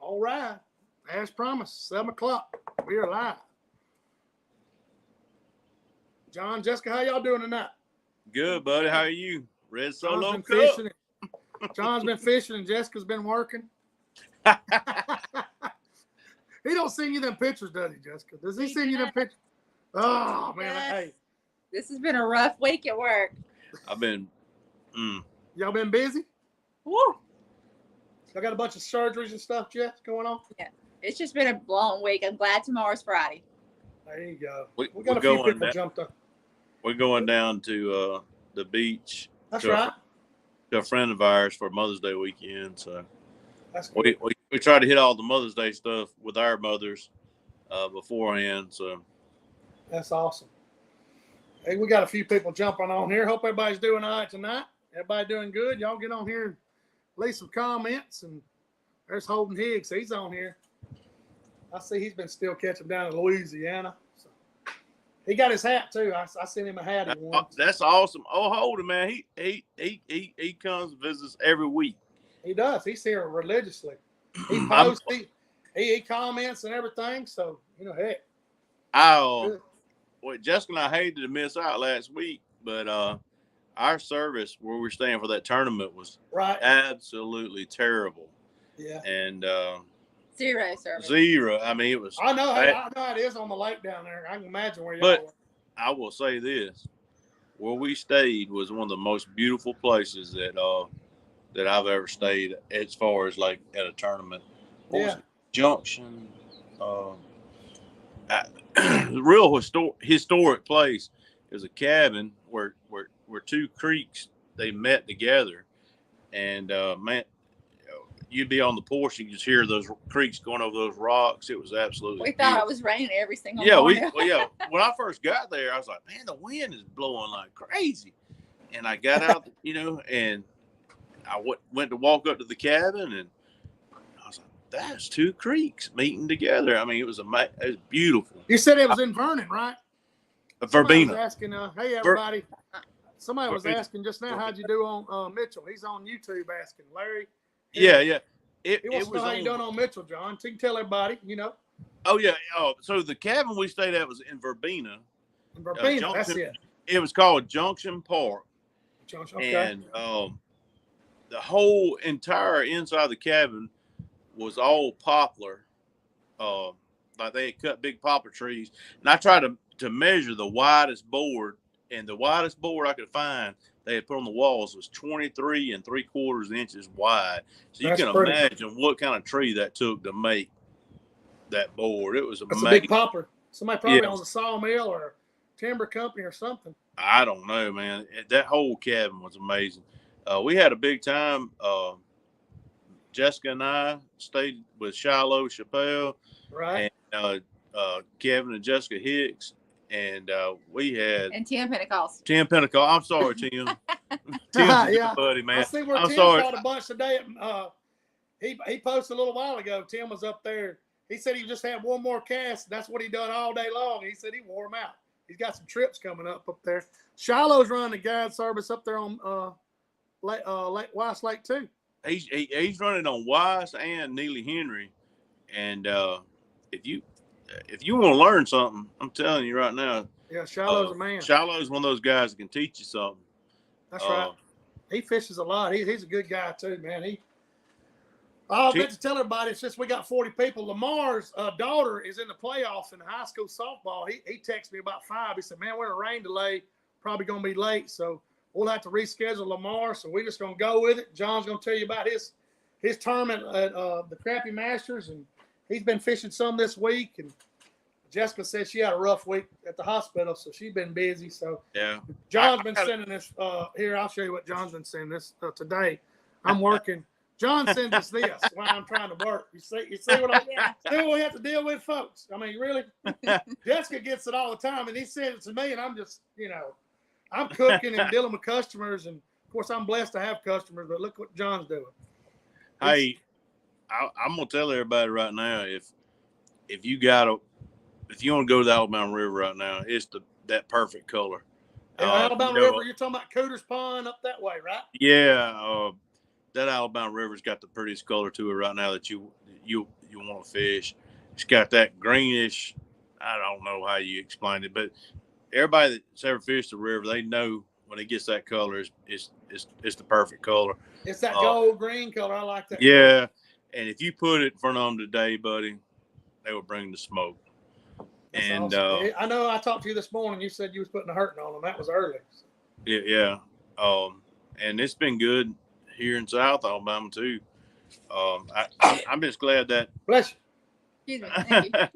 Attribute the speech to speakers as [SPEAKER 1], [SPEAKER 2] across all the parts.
[SPEAKER 1] All right. As promised, 7 o'clock. We are live. Jon, Jessica, how y'all doing tonight?
[SPEAKER 2] Good, buddy. How are you? Red Solo
[SPEAKER 1] John's
[SPEAKER 2] Cup.
[SPEAKER 1] been fishing. John's been fishing and Jessica's been working. He don't send you them pictures, does he, Jessica? Does he send you them pictures? Oh, man.
[SPEAKER 3] Yes.
[SPEAKER 1] Hey.
[SPEAKER 3] This has been a rough week at work.
[SPEAKER 2] I've been.
[SPEAKER 1] Y'all been busy?
[SPEAKER 3] Woo!
[SPEAKER 1] Y'all got a bunch of surgeries and stuff, Jess, going on?
[SPEAKER 3] Yeah. It's just been a long week. I'm glad tomorrow's Friday.
[SPEAKER 1] There you go.
[SPEAKER 2] We
[SPEAKER 1] got a few people jumped up.
[SPEAKER 2] We're going down to the beach.
[SPEAKER 1] That's right.
[SPEAKER 2] To a friend of ours for Mother's Day weekend. So
[SPEAKER 1] That's good.
[SPEAKER 2] we try to hit all the Mother's Day stuff with our mothers beforehand. So
[SPEAKER 1] that's awesome. Hey, we got a few people jumping on here. Hope everybody's doing all right tonight. Everybody doing good. Y'all get on here and leave some comments. And there's Holden Higgs. He's on here. I see he's been still catching down in Louisiana. So he got his hat too. I sent him a hat once.
[SPEAKER 2] That's awesome. Oh, Holden, man, he comes and visits every week.
[SPEAKER 1] He does. He's here religiously. He posts. He comments and everything. So heck.
[SPEAKER 2] Jessica and I hated to miss out last week, but our service where we're staying for that tournament was absolutely terrible.
[SPEAKER 1] Yeah.
[SPEAKER 2] And
[SPEAKER 3] Zero service.
[SPEAKER 2] Zero. I mean, it was.
[SPEAKER 1] I know it is on the lake down there. I can imagine where y'all were.
[SPEAKER 2] I will say this: where we stayed was one of the most beautiful places that I've ever stayed, as far as like at a tournament. What was it? Junction. Real historic place. It was a cabin where two creeks they met together, and man. You'd be on the porch, you could just hear those creeks going over those rocks. It was absolutely
[SPEAKER 3] We thought it was raining every single
[SPEAKER 2] morning.
[SPEAKER 3] morning.
[SPEAKER 2] When I first got there, I was like, man, the wind is blowing like crazy. And I got out, and I went to walk up to the cabin, and I was like, that's two creeks meeting together. I mean, it was beautiful.
[SPEAKER 1] You said it was in Vernon, right?
[SPEAKER 2] Verbena.
[SPEAKER 1] Was asking, hey, everybody. Somebody was asking just now, how'd you do on Mitchell? He's on YouTube asking. Larry.
[SPEAKER 2] Yeah.
[SPEAKER 1] He wants to know how you done on Mitchell, Jon. So you can tell everybody,
[SPEAKER 2] Oh, yeah. So the cabin we stayed at was in Verbena.
[SPEAKER 1] In Verbena, that's it.
[SPEAKER 2] It was called Junction Park.
[SPEAKER 1] Okay.
[SPEAKER 2] And the whole entire inside of the cabin was all poplar. Like they had cut big poplar trees. And I tried to measure the widest board. And the widest board I could find they had put on the walls was 23 3/4 inches wide. So you can imagine what kind of tree that took to make that board. It was amazing.
[SPEAKER 1] That's a big poplar. Somebody probably owns a sawmill or a timber company or something.
[SPEAKER 2] I don't know, man. That whole cabin was amazing. We had a big time. Jessica and I stayed with Shiloh Chappelle.
[SPEAKER 1] Right.
[SPEAKER 2] And Kevin and Jessica Hicks. And we had
[SPEAKER 3] Tim Pentecost.
[SPEAKER 2] Tim Pentecost. I'm sorry, Tim. Tim's a buddy, man.
[SPEAKER 1] I see where Tim caught a bunch today. He posted a little while ago. Tim was up there. He said he just had one more cast. That's what he done all day long. He said he wore him out. He's got some trips coming up there. Shiloh's running the guide service up there on Lake Weiss Lake too.
[SPEAKER 2] He's running on Weiss and Neely Henry. And if you want to learn something, I'm telling you right now.
[SPEAKER 1] Yeah, Shiloh's a man.
[SPEAKER 2] Shiloh's one of those guys that can teach you something.
[SPEAKER 1] That's right. He fishes a lot. He's a good guy too, man. I meant to tell everybody, it's just we got 40 people. Lamar's daughter is in the playoffs in high school softball. He texted me about 5. He said, man, we're in a rain delay. Probably going to be late. So we'll have to reschedule Lamar. So we're just going to go with it. Jon's going to tell you about his tournament at the Crappie Masters. And he's been fishing some this week. And Jessica said she had a rough week at the hospital. So she's been busy. So
[SPEAKER 2] yeah,
[SPEAKER 1] Jon's been sending this here. I'll show you what Jon's been sending this today. I'm working. Jon sends us this while I'm trying to work. You see what we have to deal with, folks. I mean, really, Jessica gets it all the time, and he sends it to me, and I'm just, I'm cooking and dealing with customers, and of course, I'm blessed to have customers. But look what Jon's doing.
[SPEAKER 2] Hey, I'm gonna tell everybody right now, if you want to go to the Alabama River right now, it's that perfect color.
[SPEAKER 1] Alabama River, you're talking about Cooter's Pond up that way, right?
[SPEAKER 2] Yeah. that Alabama River's got the prettiest color to it right now that you want to fish. It's got that greenish. I don't know how you explain it, but everybody that's ever fished the river, they know when it gets that color, it's the perfect color.
[SPEAKER 1] It's that gold green color. I like that.
[SPEAKER 2] Yeah,
[SPEAKER 1] color.
[SPEAKER 2] and if you put it in front of them today, buddy, they will bring the smoke.
[SPEAKER 1] That's
[SPEAKER 2] and
[SPEAKER 1] awesome. I know I talked to you this morning. You said you was putting a hurting on them. That was early.
[SPEAKER 2] Yeah. And it's been good here in South Alabama too. I'm just glad that.
[SPEAKER 1] Bless
[SPEAKER 3] you. Excuse me. Thank you.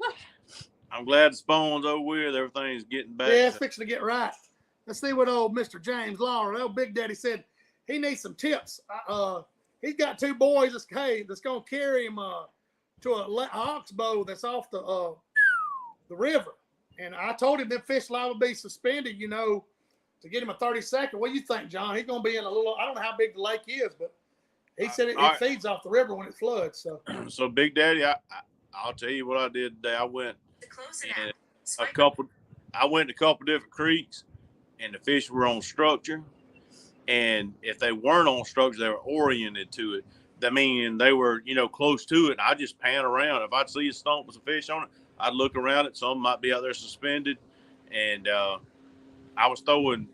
[SPEAKER 2] I'm glad the spawn's over with. Everything's getting back.
[SPEAKER 1] Yeah, it's fixing to get right. Let's see what old Mr. James Lawler, old Big Daddy, said. He needs some tips. He's got 2 boys that's going to carry him to a oxbow that's off the river. And I told him that fish liable to be suspended, to get him a 30-second. What do you think, John? He's going to be in a little, I don't know how big the lake is, but he said it feeds off the river when it floods.
[SPEAKER 2] So Big Daddy, I'll tell you what I did today. I went a couple different creeks, and the fish were on structure. And if they weren't on structure, they were oriented to it. That means they were, close to it. And I just pan around. If I'd see a stump with some fish on it, I'd look around it. Some might be out there suspended. And I was throwing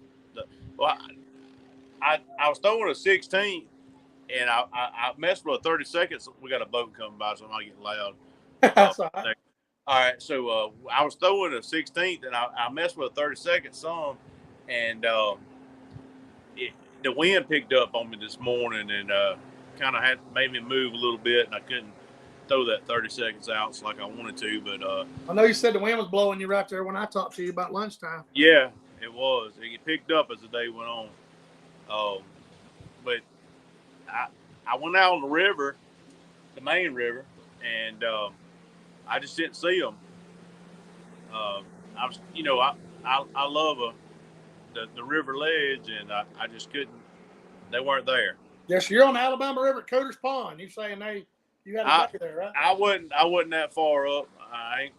[SPEAKER 2] I was throwing a 16th, and I messed with a 30 seconds. We got a boat coming by, so I'm not getting loud.
[SPEAKER 1] That's all right.
[SPEAKER 2] All right, so I was throwing a 16th, and I messed with a 30-second some, and the wind picked up on me this morning and kind of made me move a little bit, and I couldn't throw that 30 seconds out like I wanted to. But
[SPEAKER 1] I know you said the wind was blowing you right there when I talked to you about lunchtime.
[SPEAKER 2] Yeah, it was. It picked up as the day went on. But I went out on the river, the main river, and I just didn't see them. I was, I love the river ledge, and I just couldn't. They weren't there.
[SPEAKER 1] Yes, you're on the Alabama River at Cooter's Pond. You're saying you had a day there, right?
[SPEAKER 2] I wasn't that far up. I'm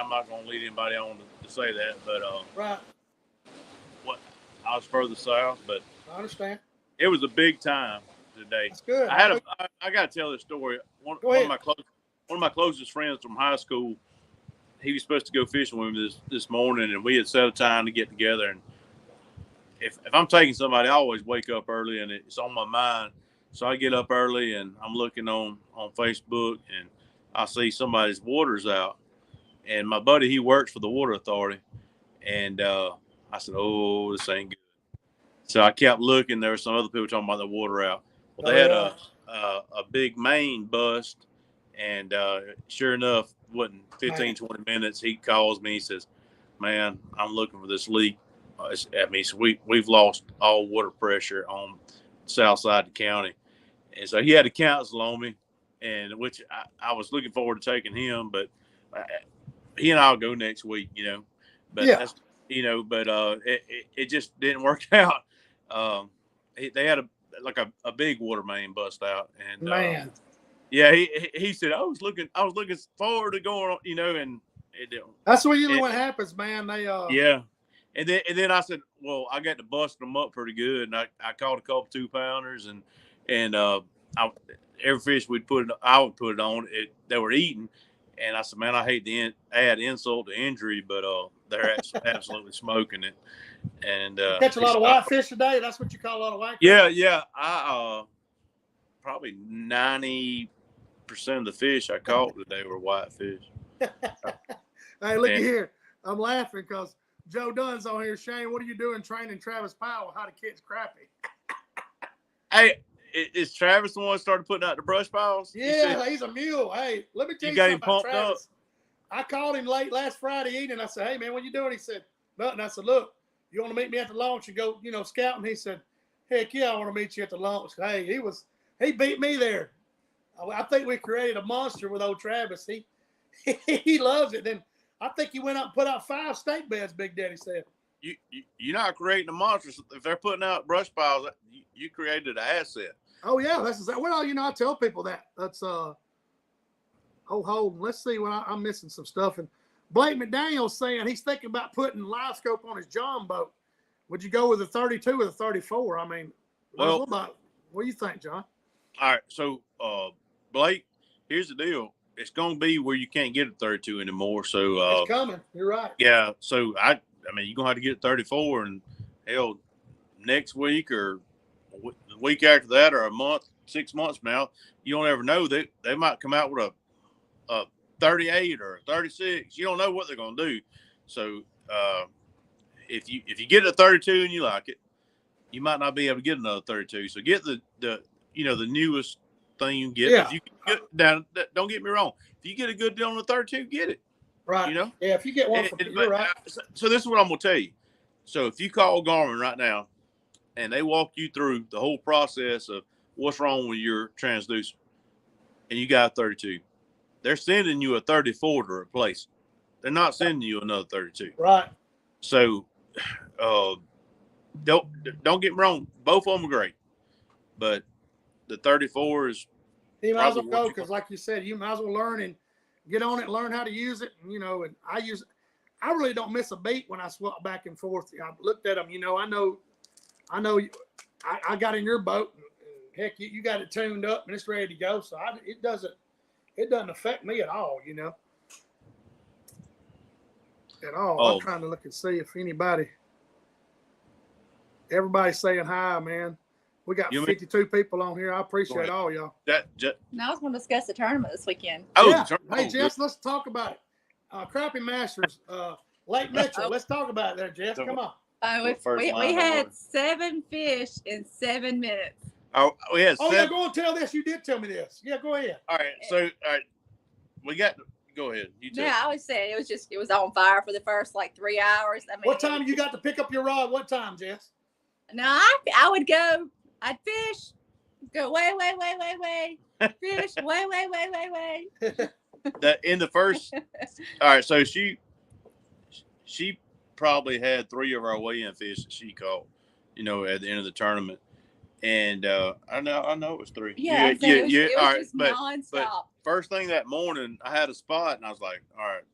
[SPEAKER 2] not going to lead anybody on to say that, but
[SPEAKER 1] right.
[SPEAKER 2] I was further south, but
[SPEAKER 1] I understand.
[SPEAKER 2] It was a big time today.
[SPEAKER 1] That's good.
[SPEAKER 2] I got to tell this story. One of my closest friends from high school, he was supposed to go fishing with me this morning, and we had set a time to get together. And if I'm taking somebody, I always wake up early, and it's on my mind. So I get up early, and I'm looking on Facebook, and I see somebody's water's out. And my buddy, he works for the water authority, and I said, "Oh, this ain't good." So I kept looking. There were some other people talking about the water out. Well, they had a big main bust, and sure enough, wasn't 15, 20 minutes, he calls me. He says, "Man, I'm looking for this leak." So we've lost all water pressure on the south side of the county. And so he had to counsel on me, and which I was looking forward to taking him, but he and I'll go next week, But that's, but it just didn't work out. They had a big water main bust out, and
[SPEAKER 1] man,
[SPEAKER 2] he said I was looking forward to going, and it didn't.
[SPEAKER 1] That's usually what happens, man. They
[SPEAKER 2] yeah, and then I said, well, I got to bust them up pretty good, and I caught a couple 2-pounders, and every fish I would put it on, they were eating, and I said, man, I hate to add insult to injury, but they're absolutely smoking it. And
[SPEAKER 1] catch a lot of whitefish today. That's what you call a lot of whitefish.
[SPEAKER 2] Yeah. I probably 90% of the fish I caught today were whitefish.
[SPEAKER 1] Hey, look here. I'm laughing because Joe Dunn's on here. Shane, what are you doing training Travis Powell how to catch crappie?
[SPEAKER 2] Hey, is Travis the one that started putting out the brush piles?
[SPEAKER 1] Yeah, he's a mule. Hey, let me tell you something about Travis. I called him late last Friday evening. I said, hey, man, what you doing? He said, nothing. I said, look, you want to meet me at the launch and go, scouting? He said, heck yeah, I want to meet you at the launch. Hey, he beat me there. I think we created a monster with old Travis. He loves it. Then I think he went out and put out 5 stake beds, Big Daddy said.
[SPEAKER 2] You're not creating a monster. If they're putting out brush piles, you created an asset.
[SPEAKER 1] Oh, yeah. Well, I tell people that. That's Holden. Let's see what I'm missing some stuff. And Blake McDaniel's saying he's thinking about putting live scope on his John boat. Would you go with a 32 or a 34? I mean, what do you think, John?
[SPEAKER 2] All right. So, Blake, here's the deal. It's going to be where you can't get a 32 anymore. So,
[SPEAKER 1] It's coming. You're right.
[SPEAKER 2] yeah. So, I mean, you're going to have to get a 34, and hell, next week or the week after that, or a month, 6 months from now, you don't ever know. They might come out with a 38 or a 36. You don't know what they're going to do. So, if you get a 32 and you like it, you might not be able to get another 32. So get the the newest thing you can get.
[SPEAKER 1] Yeah.
[SPEAKER 2] If you get now, don't get me wrong. If you get a good deal on the 32, get it.
[SPEAKER 1] Right.
[SPEAKER 2] You know.
[SPEAKER 1] Yeah. If you get one from, you're right.
[SPEAKER 2] So this is what I'm gonna tell you. So if you call Garmin right now, and they walk you through the whole process of what's wrong with your transducer, and you got a 32, they're sending you a 34 to replace it. They're not sending you another 32.
[SPEAKER 1] Right.
[SPEAKER 2] So, don't get me wrong. Both of them are great, but the 34 is.
[SPEAKER 1] You might as well go because, like you said, you might as well learn and get on it and learn how to use it. And, and I really don't miss a beat when I swap back and forth. I looked at them, I know I got in your boat and heck, you got it tuned up and it's ready to go. So it doesn't affect me at all, at all.
[SPEAKER 2] Oh.
[SPEAKER 1] I'm trying to look and see if everybody's saying hi, man. We got 52 people on here. I appreciate all y'all.
[SPEAKER 3] Now I was going to discuss the tournament this weekend.
[SPEAKER 2] Oh,
[SPEAKER 1] yeah. Hey, Jess, let's talk about it. Crappie Masters, Lake Mitchell. Let's talk about it there, Jess. Come on.
[SPEAKER 3] We had 7 fish in 7 minutes.
[SPEAKER 2] Oh, we had 7.
[SPEAKER 1] Yeah, go and tell this. You did tell me this. Yeah, go ahead.
[SPEAKER 2] All right. So, we got. Go ahead. You tell.
[SPEAKER 3] Yeah, I was saying it was on fire for the first 3 hours. I mean,
[SPEAKER 1] what time you got to pick up your rod? What time, Jess?
[SPEAKER 3] No, I would go. I'd fish, go way, fish, way.
[SPEAKER 2] That in the first. All right, so she probably had 3 of our weigh-in fish that she caught, at the end of the tournament, and I know it was 3.
[SPEAKER 3] Yeah. It was
[SPEAKER 2] all right,
[SPEAKER 3] just
[SPEAKER 2] but
[SPEAKER 3] nonstop.
[SPEAKER 2] first thing that morning, I had a spot, and I was like, all right,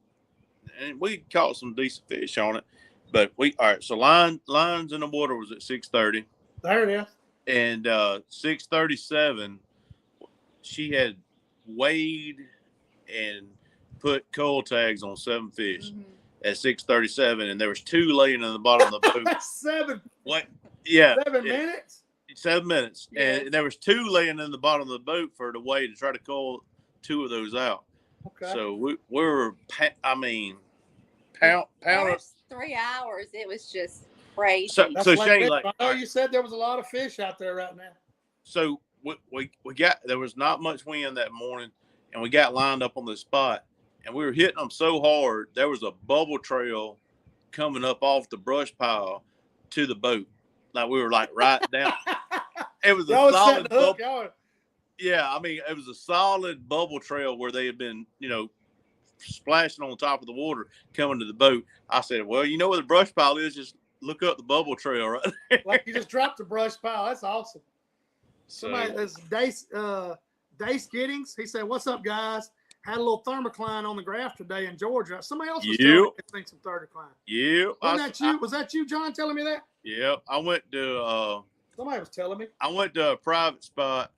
[SPEAKER 2] and we caught some decent fish on it, but all right. So lines in the water was at 6:30.
[SPEAKER 1] There it is.
[SPEAKER 2] And 6:37, she had weighed and put coil tags on 7 fish at 6:37, and there was 2 laying in the bottom of the boat.
[SPEAKER 1] 7.
[SPEAKER 2] What? Yeah.
[SPEAKER 1] 7 minutes.
[SPEAKER 2] 7 minutes,
[SPEAKER 3] Yes.
[SPEAKER 2] and there was 2 laying in the bottom of the boat for the weigh to try to coil 2 of those out.
[SPEAKER 1] Okay.
[SPEAKER 2] So we were, pound.
[SPEAKER 3] First 3 hours, it was just crazy.
[SPEAKER 2] So Shane,
[SPEAKER 1] I know you said there was a lot of fish out there right now.
[SPEAKER 2] So we got, there was not much wind that morning, and we got lined up on the spot, and we were hitting them so hard. There was a bubble trail coming up off the brush pile to the boat. Like we were right down. It was a solid bubble. Yeah, I mean, it was a solid bubble trail where they had been, splashing on the top of the water coming to the boat. I said, well, you know where the brush pile is? Just look up the bubble trail right there.
[SPEAKER 1] Like you just dropped the brush pile. That's awesome. Somebody, there's Dace Giddings. He said, what's up, guys? Had a little thermocline on the graph today in Georgia. Somebody else was telling me to think some thermocline.
[SPEAKER 2] Yeah.
[SPEAKER 1] Was that you, John, telling me that?
[SPEAKER 2] Yeah. I went to
[SPEAKER 1] somebody was telling me.
[SPEAKER 2] I went to a private spot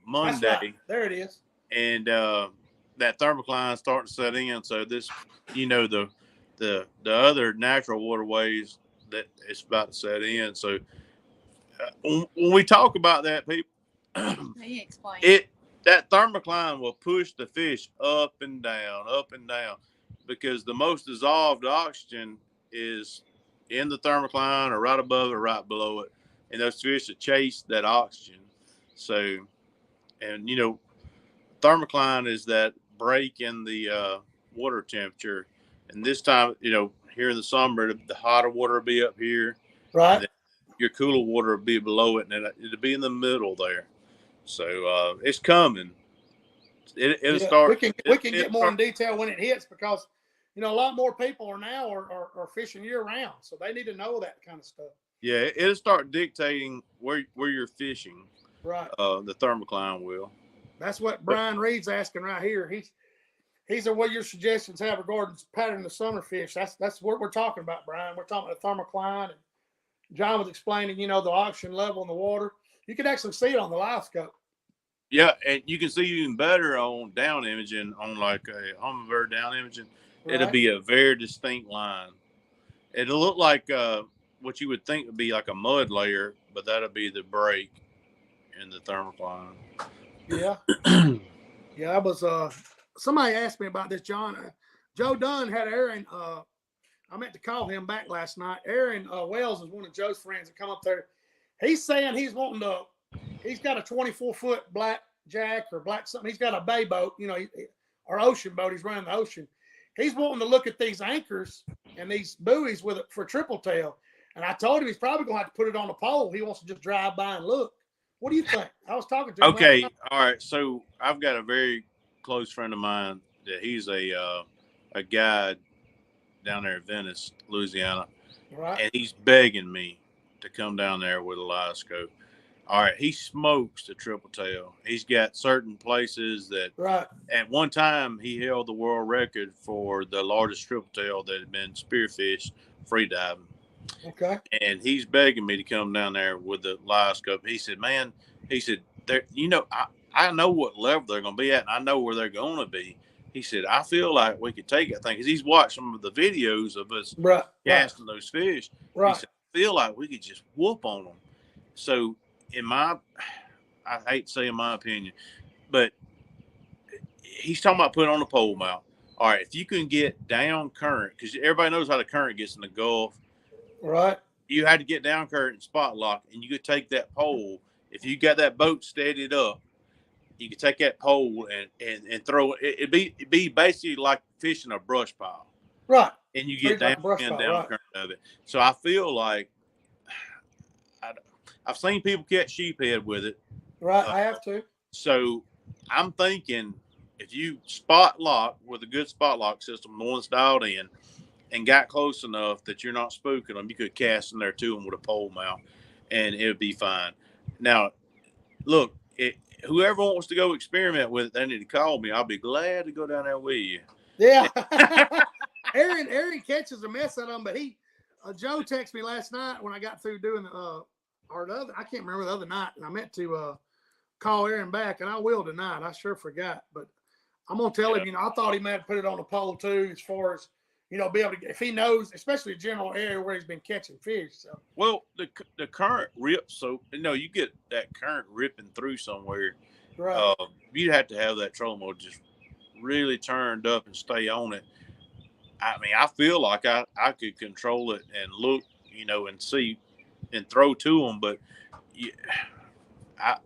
[SPEAKER 2] Monday.
[SPEAKER 1] Right. There it is.
[SPEAKER 2] And that thermocline starting to set in. So this, the other natural waterways that it's about to set in. So when we talk about that, people,
[SPEAKER 3] He explained
[SPEAKER 2] that thermocline will push the fish up and down, because the most dissolved oxygen is in the thermocline or right above it, or right below it, and those fish will chase that oxygen. So, and thermocline is that break in the water temperature, and this time, here in the summer, the hotter water will be up here,
[SPEAKER 1] right?
[SPEAKER 2] Your cooler water will be below it, and it'll be in the middle there. So it's coming. It'll start.
[SPEAKER 1] We can get more in detail when it hits, because a lot more people are fishing year round, so they need to know that kind of stuff.
[SPEAKER 2] Yeah, it'll start dictating where you're fishing.
[SPEAKER 1] Right.
[SPEAKER 2] The thermocline will.
[SPEAKER 1] That's what Brian Reed's asking right here. He's what your suggestions have regarding pattern the summer fish. That's what we're talking about, Brian. We're talking about the thermocline, and John was explaining, the oxygen level in the water. You can actually see it on the live scope.
[SPEAKER 2] Yeah, and you can see even better on down imaging, on like a hummingbird down imaging.
[SPEAKER 1] Right.
[SPEAKER 2] It'll be a very distinct line. It'll look like what you would think would be like a mud layer, but that'll be the break in the thermocline.
[SPEAKER 1] Yeah. Yeah, I was somebody asked me about this, John. Joe Dunn had Aaron I meant to call him back last night. Aaron Wells is one of Joe's friends that come up there. He's saying he's got a 24-foot black jack or black something. He's got a bay boat, or ocean boat. He's running the ocean. He's wanting to look at these anchors and these buoys with it for triple tail. And I told him he's probably going to have to put it on a pole. He wants to just drive by and look. What do you think? I was talking to him.
[SPEAKER 2] Okay, all right. So I've got a very close friend of mine that he's a guide down there in Venice, Louisiana,
[SPEAKER 1] right.
[SPEAKER 2] And he's begging me to come down there with a live scope. All right, he smokes the triple tail. He's got certain places that,
[SPEAKER 1] right.
[SPEAKER 2] At one time, he held the world record for the largest triple tail that had been spearfished free diving.
[SPEAKER 1] Okay.
[SPEAKER 2] And he's begging me to come down there with the live scope. He said, man, I know what level they're going to be at, and I know where they're going to be. He said, I feel like we could take that thing, because he's watched some of the videos of us casting those fish.
[SPEAKER 1] Right.
[SPEAKER 2] He said, I feel like we could just whoop on them. So, I hate to say in my opinion, but he's talking about putting on a pole mount. All right, if you can get down current, because everybody knows how the current gets in the Gulf.
[SPEAKER 1] Right.
[SPEAKER 2] You had to get down current and spot lock, and you could take that pole. If you got that boat steadied up, you could take that pole and throw it. It'd be basically like fishing a brush pile.
[SPEAKER 1] Right.
[SPEAKER 2] And you get down current of it. So I feel like I've seen people catch sheephead with it.
[SPEAKER 1] Right, I have to.
[SPEAKER 2] So I'm thinking if you spot lock with a good spot lock system, the one that's dialed in, and got close enough that you're not spooking them, you could cast in there to them with a pole mount, and it would be fine. Now, look, whoever wants to go experiment with it, they need to call me. I'll be glad to go down there with you.
[SPEAKER 1] Yeah. Aaron catches a mess out of them, but Joe texted me last night when I got through doing I can't remember the other night, and I meant to call Aaron back, and I will tonight. I sure forgot, but I'm gonna tell him. I thought he might have put it on a pole too, as far as be able to get, if he knows, especially a general area where he's been catching fish. So
[SPEAKER 2] well, the current rips, so you get that current ripping through somewhere.
[SPEAKER 1] Right.
[SPEAKER 2] You'd have to have that trolling motor just really turned up and stay on it. I mean, I feel like I could control it and look, and see and throw to them, but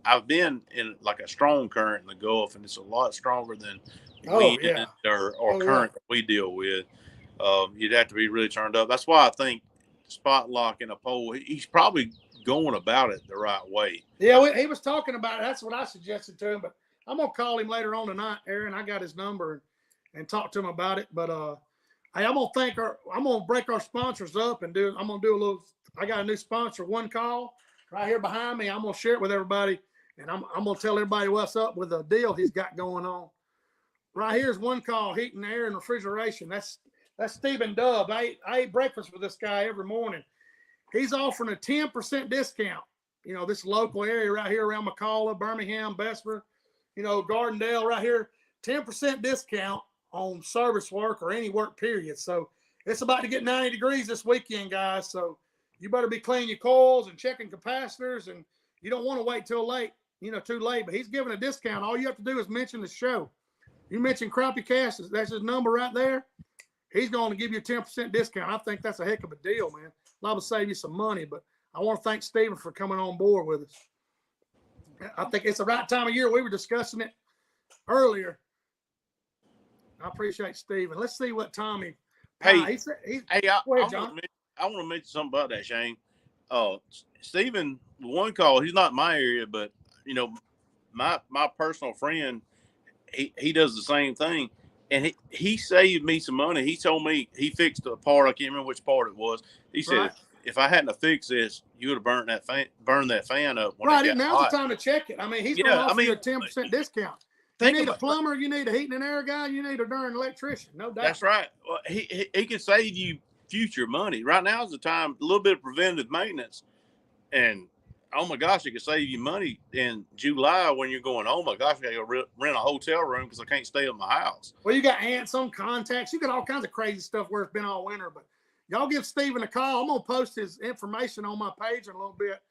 [SPEAKER 2] I've been in like a strong current in the Gulf, and it's a lot stronger than wind or current that we deal with. You'd have to be really turned up. That's why I think spot locking a pole, he's probably going about it the right way.
[SPEAKER 1] Yeah, he was talking about it. That's what I suggested to him, but I'm going to call him later on tonight, Aaron. I got his number and talk to him about it. But hey, I'm going to break our sponsors up and I'm going to do a little, I got a new sponsor, One Call, right here behind me. I'm going to share it with everybody, and I'm going to tell everybody what's up with the deal he's got going on. Right here's One Call, heating, air, and refrigeration. That's Stephen Dubb. I ate breakfast with this guy every morning. He's offering a 10% discount. This local area right here around McCalla, Birmingham, Bessemer, Gardendale right here, 10% discount on service work or any work period. So it's about to get 90 degrees this weekend, guys. So you better be cleaning your coils and checking capacitors, and you don't want to wait till late, too late. But he's giving a discount. All you have to do is mention the show. You mention CrappieKast, that's his number right there. He's going to give you a 10% discount. I think that's a heck of a deal, man. I'll save you some money, but I want to thank Stephen for coming on board with us. I think it's the right time of year. We were discussing it earlier. I appreciate Stephen. Let's see what Tommy.
[SPEAKER 2] I want to mention something about that, Shane. Stephen, One Call, he's not in my area, but my personal friend, he does the same thing. And he saved me some money. He told me he fixed a part. I can't remember which part it was. He said, if I hadn't fixed this, you would have burned that fan up. When it got
[SPEAKER 1] now's
[SPEAKER 2] hot.
[SPEAKER 1] the time to check it. I mean, he's going to offer you a 10% discount. You need a plumber, you need a heating and air guy, you need a darn electrician. No doubt.
[SPEAKER 2] That's right. Well, he can save you future money. Right now is the time, a little bit of preventative maintenance. And oh my gosh, it could save you money in July when you're going, oh my gosh, I got to go rent a hotel room because I can't stay at my house.
[SPEAKER 1] Well, you got ants on contacts. You got all kinds of crazy stuff where it's been all winter. But y'all give Steven a call. I'm going to post his information on my page in a little bit.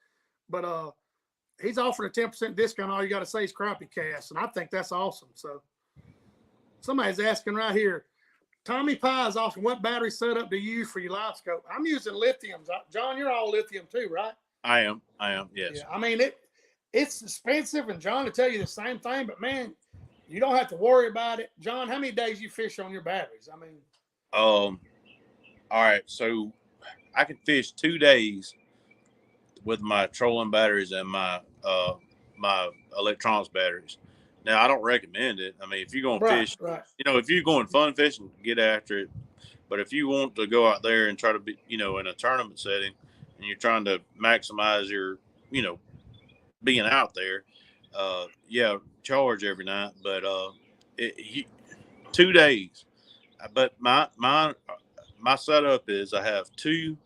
[SPEAKER 1] But he's offering a 10% discount. All you got to say is CrappieKast. And I think that's awesome. So somebody's asking right here. Tommy Pie is asking, what battery setup do you use for your live scope? I'm using lithiums. John, you're all lithium too, right?
[SPEAKER 2] I am. Yes.
[SPEAKER 1] Yeah, I mean, it's expensive, and John will tell you the same thing, but man, you don't have to worry about it. John, how many days you fish on your batteries? I mean,
[SPEAKER 2] all right, so I can fish 2 days with my trolling batteries and my my electronics batteries. Now, I don't recommend it. I mean, if you're going to fish, if you're going fun fishing, get after it. But if you want to go out there and try to be, in a tournament setting, and you're trying to maximize your, being out there, charge every night. But 2 days. But my setup is I have two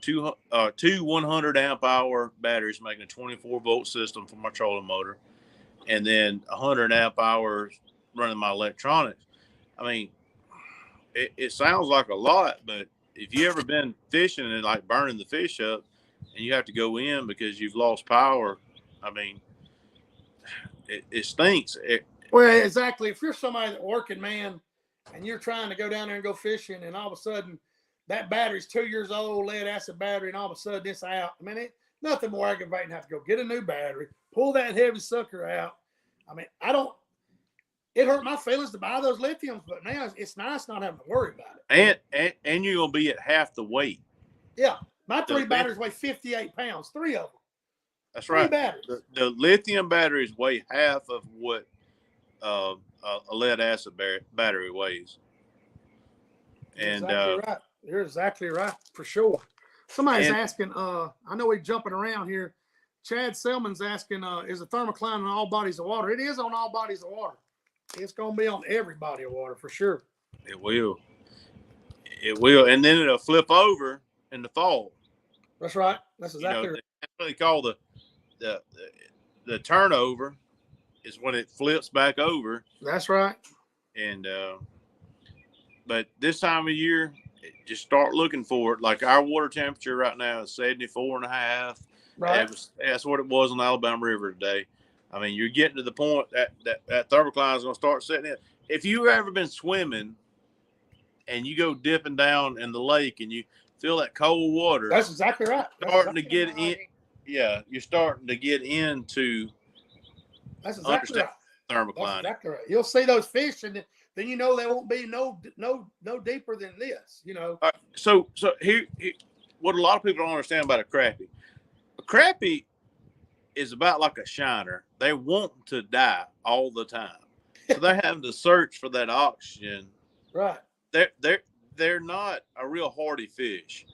[SPEAKER 2] 100 amp hour batteries making a 24 volt system for my trolling motor, and then 100 amp hours running my electronics. I mean, it sounds like a lot, but if you ever been fishing and like burning the fish up and you have to go in because you've lost power, I mean, it stinks.
[SPEAKER 1] Well, exactly. If you're somebody that's working, man, and you're trying to go down there and go fishing, and all of a sudden that battery's 2 years old, lead acid battery, and all of a sudden it's out. I mean, nothing more aggravating than have to go get a new battery, pull that heavy sucker out. I mean, it hurt my feelings to buy those lithiums, but now it's nice not having to worry about
[SPEAKER 2] it. And you're gonna be at half the weight.
[SPEAKER 1] Yeah, my 3 batteries weigh 58 pounds, 3 of them.
[SPEAKER 2] That's right.
[SPEAKER 1] 3 batteries.
[SPEAKER 2] The lithium batteries weigh half of what a lead acid battery weighs. And
[SPEAKER 1] exactly right. You're exactly right, for sure. Somebody's asking, I know we're jumping around here. Chad Selman's asking, is the thermocline on all bodies of water? It is on all bodies of water. It's going to be on every body of water for sure.
[SPEAKER 2] It will. It will. And then it'll flip over in the fall.
[SPEAKER 1] That's right. That's exactly right.
[SPEAKER 2] That's what they call the turnover is when it flips back over.
[SPEAKER 1] That's right.
[SPEAKER 2] And, but this time of year, just start looking for it. Like our water temperature right now is 74.5.
[SPEAKER 1] Right.
[SPEAKER 2] That's what it was on the Alabama River today. I mean, you're getting to the point that thermocline is going to start setting in. If you've ever been swimming and you go dipping down in the lake and you feel that cold water,
[SPEAKER 1] that's exactly right.
[SPEAKER 2] Starting to get in. Yeah, you're starting to get into.
[SPEAKER 1] That's exactly right.
[SPEAKER 2] Thermocline.
[SPEAKER 1] That's exactly right. You'll see those fish, and then they won't be no deeper than this.
[SPEAKER 2] So here, what a lot of people don't understand about a crappie. A crappie is about like a shiner. They want to die all the time, so they're having to search for that oxygen.
[SPEAKER 1] Right.
[SPEAKER 2] They're not a real hardy fish.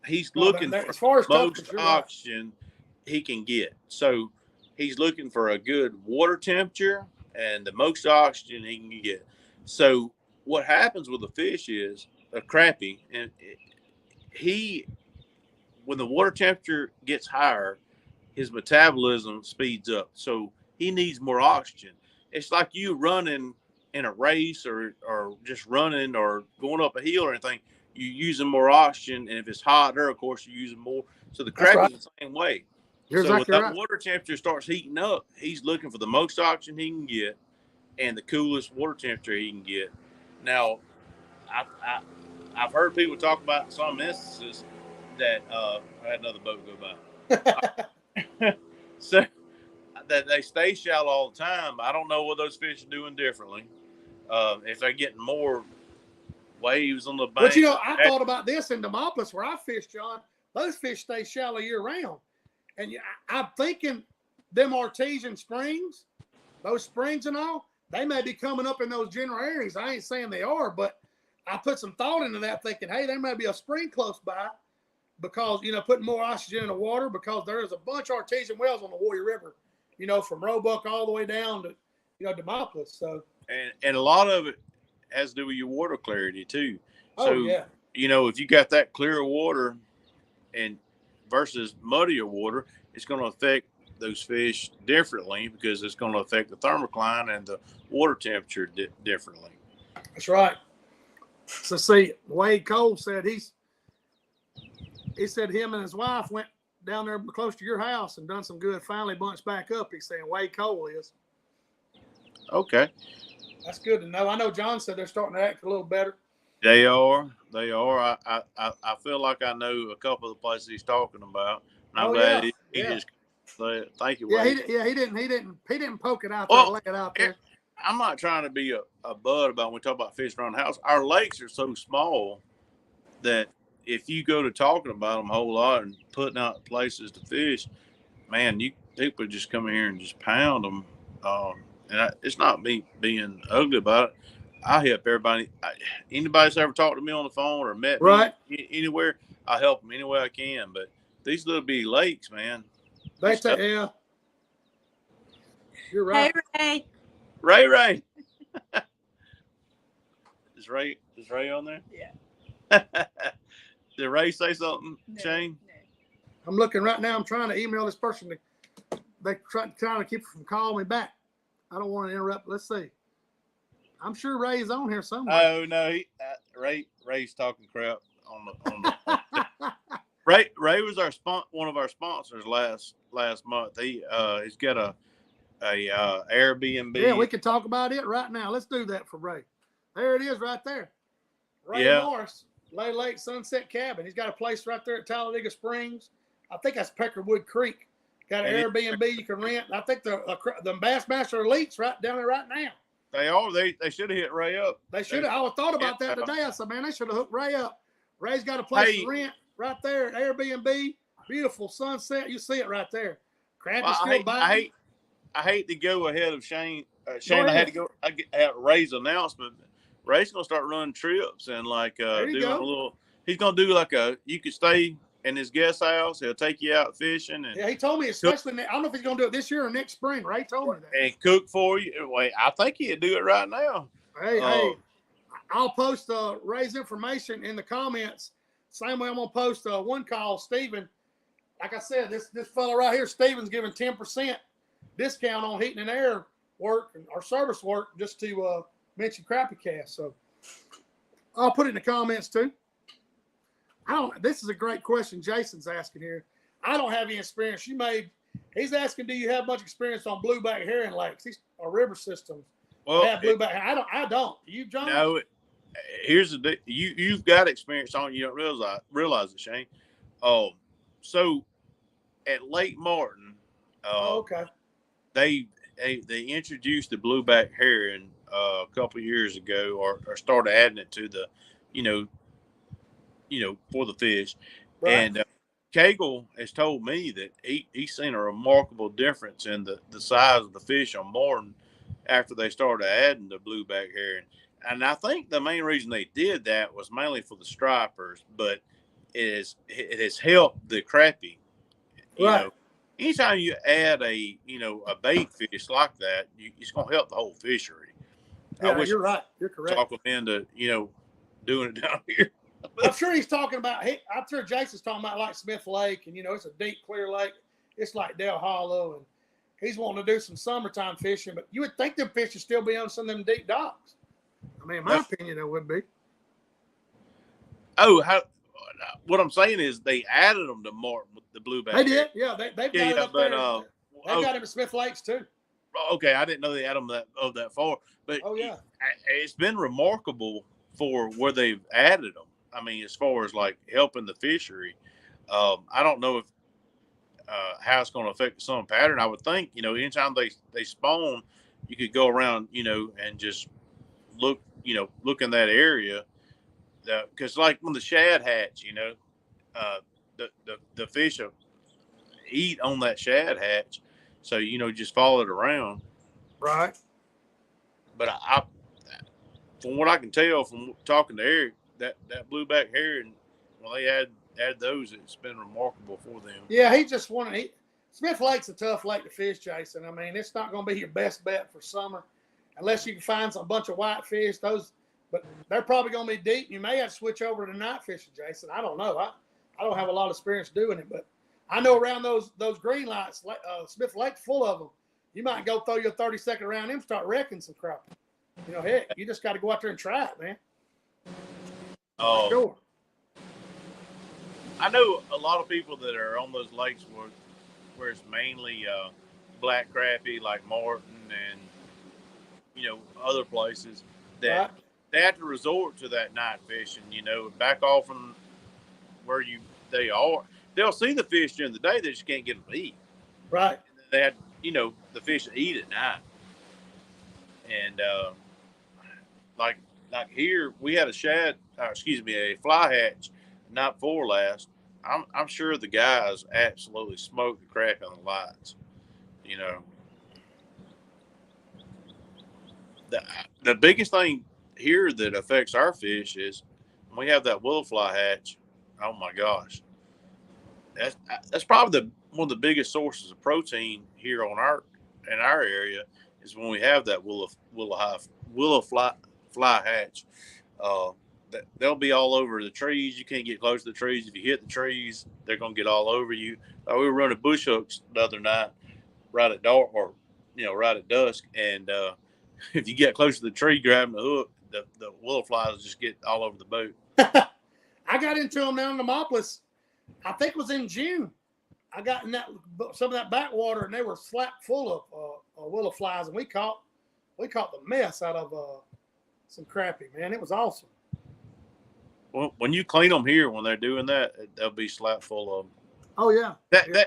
[SPEAKER 2] He's looking for
[SPEAKER 1] as far as
[SPEAKER 2] most oxygen he can get. So he's looking for a good water temperature and the most oxygen he can get. So what happens with a fish is a crappie, and when the water temperature gets higher, his metabolism speeds up. So he needs more oxygen. It's like you running in a race or just running or going up a hill or anything. You're using more oxygen, and if it's hotter, of course, you're using more. So the crappie is the same way.
[SPEAKER 1] You're
[SPEAKER 2] so
[SPEAKER 1] exactly
[SPEAKER 2] when that
[SPEAKER 1] right.
[SPEAKER 2] water temperature starts heating up, he's looking for the most oxygen he can get and the coolest water temperature he can get. Now, I've heard people talk about in some instances that I had another boat go by. So that they stay shallow all the time. I don't know what those fish are doing differently. If they're getting more waves on the bank.
[SPEAKER 1] But I thought about this in Demopolis where I fish, John. Those fish stay shallow year round. And I'm thinking them artesian springs, those springs and all, they may be coming up in those general areas. I ain't saying they are, but I put some thought into that thinking, hey, there may be a spring close by because, putting more oxygen in the water because there is a bunch of artesian wells on the Warrior River, from Roebuck all the way down to, Demopolis. So,
[SPEAKER 2] and a lot of it has to do with your water clarity too.
[SPEAKER 1] So, yeah.
[SPEAKER 2] If you got that clear water and versus muddier water, it's going to affect those fish differently because it's going to affect the thermocline and the water temperature differently.
[SPEAKER 1] That's right. So see, Wade Cole said he said him and his wife went down there close to your house and done some good. Finally bunched back up. He's saying Wade Cole is.
[SPEAKER 2] Okay.
[SPEAKER 1] That's good to know. I know John said they're starting to act a little better.
[SPEAKER 2] They are. I feel like I know a couple of the places he's talking about. And I'm glad he just said, thank you, Wade.
[SPEAKER 1] He didn't poke it out there, lay it out there.
[SPEAKER 2] I'm not trying to be a bud about when we talk about fishing around the house. Our lakes are so small that if you go to talking about them a whole lot and putting out places to fish, man, people just come in here and just pound them. It's not me being ugly about it. I help everybody. Anybody that's ever talked to me on the phone or met me anywhere, I help them any way I can. But these little bitty lakes, man.
[SPEAKER 1] Yeah. You're right.
[SPEAKER 3] Hey,
[SPEAKER 2] Ray. Is Ray on there?
[SPEAKER 3] Yeah.
[SPEAKER 2] Did Ray say something, Shane?
[SPEAKER 3] No.
[SPEAKER 1] I'm looking right now. I'm trying to email this person. They're trying to keep her from calling me back. I don't want to interrupt. Let's see. I'm sure Ray's on here somewhere.
[SPEAKER 2] Oh no, Ray's talking crap on the Ray was one of our sponsors last month. He's got a Airbnb.
[SPEAKER 1] Yeah, we can talk about it right now. Let's do that for Ray. There it is right there. Ray Morris, Lay Lake Sunset Cabin. He's got a place right there at Talladega Springs. I think that's Peckerwood Creek. Got an Airbnb you can rent. I think the Bassmaster Elite's right down there right now.
[SPEAKER 2] They are. They should have hit Ray up.
[SPEAKER 1] They should have. I thought about that today. I said, man, they should have hooked Ray up. Ray's got a place to rent right there at Airbnb. Beautiful sunset. You see it right there. Crappie still biting.
[SPEAKER 2] I hate to go ahead of Shane. Shane, I had to go. I get Ray's announcement. Ray's gonna start running trips and doing a little. He's gonna do you could stay in his guest house. He'll take you out fishing. And
[SPEAKER 1] he told me, especially I don't know if he's gonna do it this year or next spring. Ray told me that.
[SPEAKER 2] And cook for you. Wait, I think he'd do it right now.
[SPEAKER 1] Hey, I'll post Ray's information in the comments. Same way I'm gonna post one call, Steven. Like I said, this fella right here, Steven's giving 10% discount on heating and air work or service work just to mention CrappieKast. So I'll put it in the comments too. This is a great question Jason's asking here. I don't have any experience. He's asking, do you have much experience on blueback herring lakes or river systems?
[SPEAKER 2] Well,
[SPEAKER 1] blueback. I don't. Do you, John?
[SPEAKER 2] No. Here's the deal. You've got experience on it. You don't realize it, Shane. So at Lake Martin,
[SPEAKER 1] okay.
[SPEAKER 2] They introduced the blueback herring a couple of years ago, or started adding it to the, for the fish. Right. And Cagle has told me that he's seen a remarkable difference in the size of the fish on Martin after they started adding the blueback herring. And I think the main reason they did that was mainly for the stripers, but it has helped the crappie.
[SPEAKER 1] Right.
[SPEAKER 2] Anytime you add a bait fish like that, it's going to help the whole fishery.
[SPEAKER 1] Yeah, you're right. You're correct.
[SPEAKER 2] Talk them into, doing it down here.
[SPEAKER 1] I'm sure he's talking about. I'm sure Jason's talking about like Smith Lake, and it's a deep, clear lake. It's like Del Hollow, and he's wanting to do some summertime fishing. But you would think them fish would still be on some of them deep docks. I mean, in my opinion, it would be.
[SPEAKER 2] Oh, what I'm saying is they added them to Martin with the blueback.
[SPEAKER 1] They did, yeah. They've got it up there. They've got him at Smith Lakes too.
[SPEAKER 2] Okay, I didn't know they had them that far, but it's been remarkable for where they've added them. I mean, as far as like helping the fishery, I don't know if how it's going to affect the summer pattern. I would think anytime they spawn, you could go around and just look in that area. Because like when the shad hatch, the fish eat on that shad hatch, so just follow it around.
[SPEAKER 1] Right.
[SPEAKER 2] But I from what I can tell from talking to Eric, that blueback herring, when they add those, it's been remarkable for them.
[SPEAKER 1] Yeah, he just wanted. Smith Lake's a tough lake to fish, Jason. I mean, it's not going to be your best bet for summer, unless you can find a bunch of whitefish. But they're probably going to be deep. You may have to switch over to night fishing, Jason. I don't know. I don't have a lot of experience doing it, but I know around those green lights, Smith Lake, full of them. You might go throw your 30-second around them, start wrecking some crappie. You know, heck, you just got to go out there and try it, man. Sure.
[SPEAKER 2] I know a lot of people that are on those lakes where it's mainly black crappie, like Martin and other places that they have to resort to that night fishing. Back off from where they are. They'll see the fish during the day, they just can't get them to eat.
[SPEAKER 1] Right.
[SPEAKER 2] And they have the fish to eat at night. And like here, we had a fly hatch night before last. I'm sure the guys absolutely smoked the crack on the lights. The biggest thing here that affects our fish is when we have that willow fly hatch. Oh my gosh, that's probably one of the biggest sources of protein here in our area is when we have that willow fly hatch. They'll be all over the trees. You can't get close to the trees. If you hit the trees, they're gonna get all over you. We were running bush hooks the other night, right at dark or right at dusk, and if you get close to the tree grabbing the hook, the willow flies just get all over the boat.
[SPEAKER 1] I got into them down in Demopolis. I think it was in June. I got in some of that backwater, and they were slap full of willow flies, and we caught the mess out of some crappie, man. It was awesome.
[SPEAKER 2] Well, when you clean them here, when they're doing that, they'll be slap full of them.
[SPEAKER 1] Oh yeah.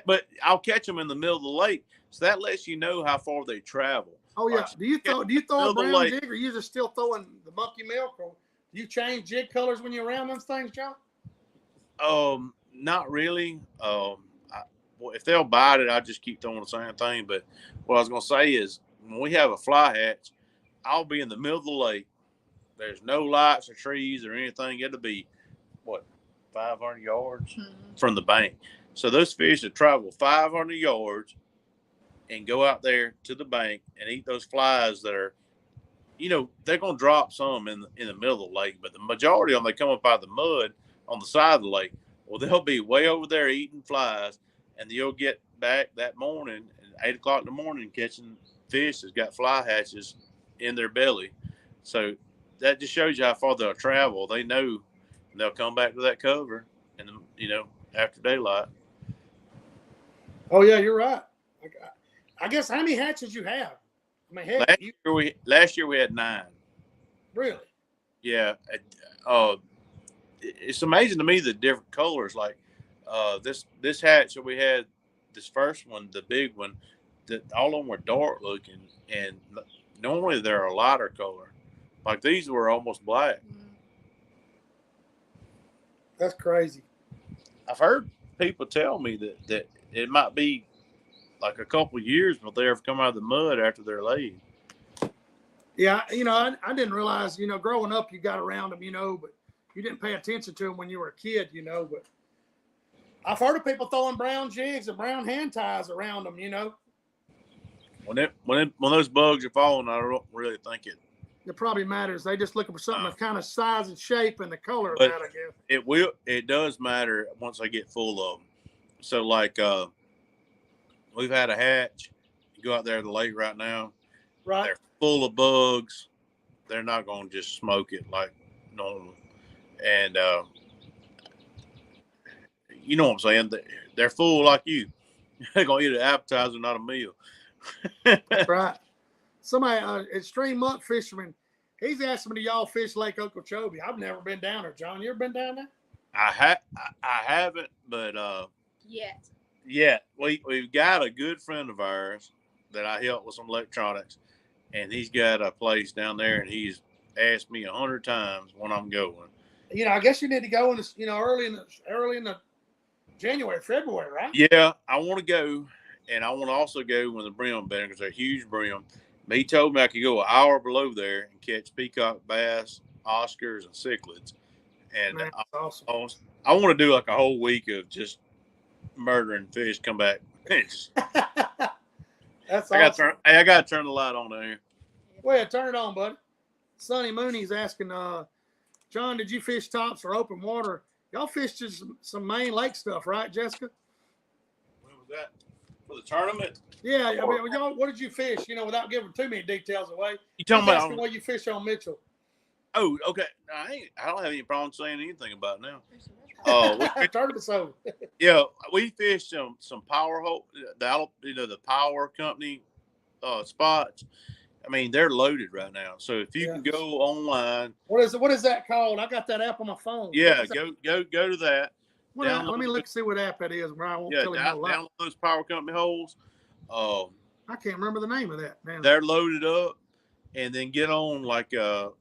[SPEAKER 2] But I'll catch them in the middle of the lake, so that lets you know how far they travel.
[SPEAKER 1] Oh yeah. Do you throw a brown jig, or you just still throwing the monkey milk, or do you change jig colors when you're around those things, John?
[SPEAKER 2] Not really. If they'll bite it, I just keep throwing the same thing. But what I was gonna say is, when we have a fly hatch, I'll be in the middle of the lake. There's no lights or trees or anything. It'll be 500 yards from the bank. So those fish that travel 500 yards and go out there to the bank and eat those flies that are, they're going to drop some in the middle of the lake, but the majority of them, they come up out of the mud on the side of the lake. Well, they'll be way over there eating flies, and you'll get back that morning at 8 o'clock in the morning catching fish that's got fly hatches in their belly. So that just shows you how far they'll travel. They know they'll come back to that cover and, after daylight.
[SPEAKER 1] Oh, yeah, you're right. I guess how many hatches you have? I mean, heck,
[SPEAKER 2] last year we had 9.
[SPEAKER 1] Really?
[SPEAKER 2] Yeah. It's amazing to me the different colors. Like this hatch that we had, this first one, the big one, that all of them were dark looking, and normally they're a lighter color. Like these were almost black.
[SPEAKER 1] That's crazy.
[SPEAKER 2] I've heard people tell me that it might be like a couple of years before they ever come out of the mud after they're laid.
[SPEAKER 1] Yeah, I didn't realize, growing up you got around them, but you didn't pay attention to them when you were a kid, but I've heard of people throwing brown jigs and brown hand ties around them,
[SPEAKER 2] When those bugs are falling, I don't really think it
[SPEAKER 1] probably matters. They just looking for something of kind of size and shape and the color of that, I guess.
[SPEAKER 2] It does matter once they get full of them. So like we've had a hatch. You go out there to the lake right now.
[SPEAKER 1] Right.
[SPEAKER 2] They're full of bugs. They're not going to just smoke it like normal. And you know what I'm saying? They're full like you. They're going to eat an appetizer, not a meal.
[SPEAKER 1] That's right. Somebody, extreme monk fisherman, he's asking me, do y'all fish Lake Okeechobee? I've never been down there. John, you ever been down there?
[SPEAKER 2] I haven't, but yet. We've got a good friend of ours that I help with some electronics, and he's got a place down there, and he's asked me 100 times when I'm going.
[SPEAKER 1] I guess you need to go in this, early in the January, February, right?
[SPEAKER 2] Yeah, I want to go, and I want to also go when the brim better, because they're huge brim. He told me I could go an hour below there and catch peacock bass, Oscars, and cichlids. And
[SPEAKER 1] man, that's awesome.
[SPEAKER 2] I want to do like a whole week of just murdering fish, come back.
[SPEAKER 1] That's awesome.
[SPEAKER 2] I got to turn the light on down here.
[SPEAKER 1] Well, yeah, turn it on, buddy. Sonny Mooney's asking, John, did you fish tops or open water? Y'all fished some main lake stuff, right, Jessica?
[SPEAKER 2] that for the tournament?
[SPEAKER 1] Yeah, I mean, y'all, what did you fish? You know, without giving too many details away.
[SPEAKER 2] You talking
[SPEAKER 1] He's
[SPEAKER 2] about
[SPEAKER 1] asking what you fish on Mitchell?
[SPEAKER 2] Oh, okay. I don't have any problem saying anything about it now.
[SPEAKER 1] Tournament so.
[SPEAKER 2] Yeah, we fished some power hole, the power company spots. I mean, they're loaded right now. So if you can go online,
[SPEAKER 1] what is that called? I got that app on my phone.
[SPEAKER 2] Yeah, go to that.
[SPEAKER 1] Let me look see what app that is, Brian. I won't tell him no lie.
[SPEAKER 2] Download those power company holes.
[SPEAKER 1] I can't remember the name of that, man.
[SPEAKER 2] They're loaded up, and then get on like the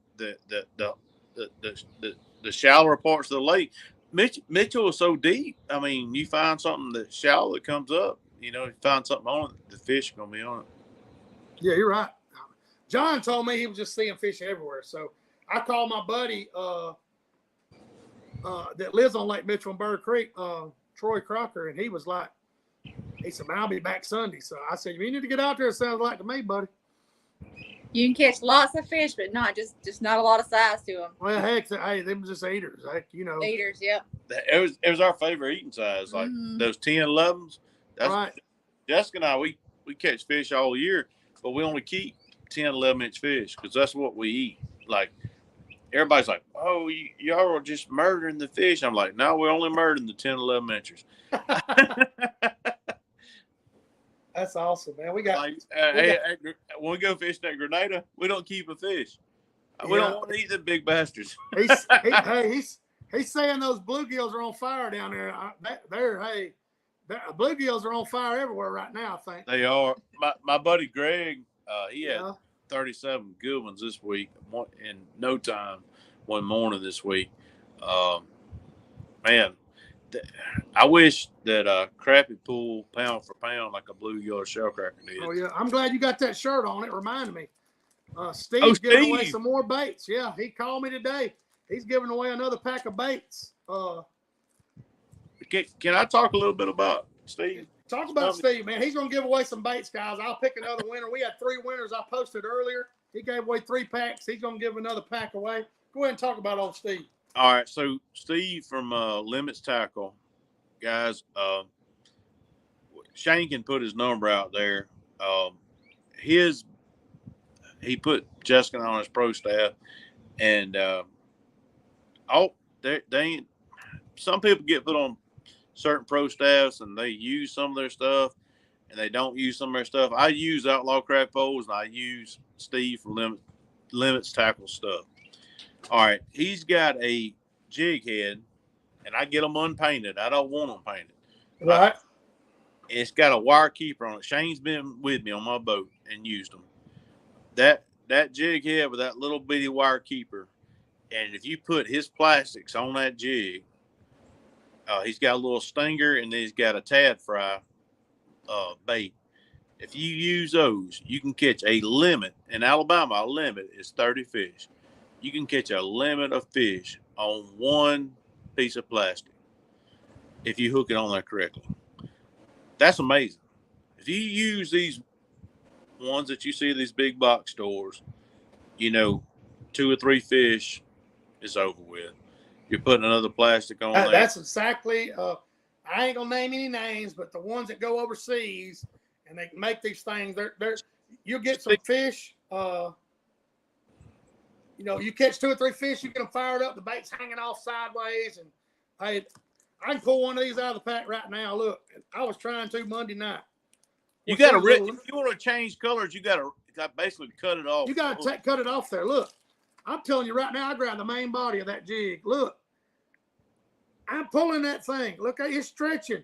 [SPEAKER 2] shallower parts of the lake. Mitchell is so deep. I mean, you find something that's shallow that comes up. You know, you find something on it, the fish are gonna be on it.
[SPEAKER 1] Yeah, you're right. John told me he was just seeing fish everywhere. So I called my buddy that lives on Lake Mitchell and Bird Creek, Troy Crocker, and he was like, he said, man, I'll be back Sunday. So I said, you need to get out there, it sounds like to me, buddy.
[SPEAKER 3] You can catch lots of fish, but not just not a lot of size to them.
[SPEAKER 1] Well, heck, hey, them just eaters. Heck, you know.
[SPEAKER 3] Eaters, yep.
[SPEAKER 2] It was our favorite eating size, like those 10, 11s. That's
[SPEAKER 1] right.
[SPEAKER 2] Jessica and I, we catch fish all year, but we only keep 10, 11-inch fish because that's what we eat. Like, everybody's like, oh, y'all are just murdering the fish. I'm like, no, we're only murdering the 10, 11 inchers.
[SPEAKER 1] That's awesome, man. We got,
[SPEAKER 2] when we go fishing at Grenada, we don't keep a fish. We don't want to eat the big bastards.
[SPEAKER 1] He's saying those bluegills are on fire down there. Bluegills are on fire everywhere right now, I think.
[SPEAKER 2] They are. My buddy Greg, he had 37 good ones this week in no time, one morning this week. Man, I wish that Crappie pull pound for pound like a bluegill or shellcracker did.
[SPEAKER 1] Oh, yeah. I'm glad you got that shirt on. It reminded me. Steve's giving away some more baits. Yeah, he called me today. He's giving away another pack of baits.
[SPEAKER 2] Can I talk a little bit about Steve?
[SPEAKER 1] Talk about Steve, man. He's going to give away some baits, guys. I'll pick another winner. We had 3 winners I posted earlier. He gave away 3 packs. He's going to give another pack away. Go ahead and talk about old Steve.
[SPEAKER 2] All right, so Steve from Limits Tackle, guys, Shane can put his number out there. He put Jessica on his pro staff, and they ain't. Some people get put on certain pro staffs, and they use some of their stuff, and they don't use some of their stuff. I use Outlaw Crab Poles, and I use Steve from Limits Tackle stuff. All right, he's got a jig head, and I get them unpainted. I don't want them painted.
[SPEAKER 1] Right.
[SPEAKER 2] It's got a wire keeper on it. Shane's been with me on my boat and used them. That jig head with that little bitty wire keeper, and if you put his plastics on that jig, he's got a little stinger, and then he's got a tad fry bait. If you use those, you can catch a limit. In Alabama, a limit is 30 fish. You can catch a limit of fish on one piece of plastic if you hook it on there correctly. That's amazing. If you use these ones that you see at these big box stores, 2 or 3 fish is over with. You're putting another plastic on there.
[SPEAKER 1] That's exactly, I ain't going to name any names, but the ones that go overseas and they make these things, you'll get some fish. You catch 2 or 3 fish, you get them fired up, the bait's hanging off sideways. And I can pull one of these out of the pack right now. Look, I was trying to Monday night.
[SPEAKER 2] You got to, if you want to change colors, you got to basically cut it off.
[SPEAKER 1] You got to cut it off there. Look, I'm telling you right now, I grabbed the main body of that jig. Look, I'm pulling that thing. Look, it's stretching.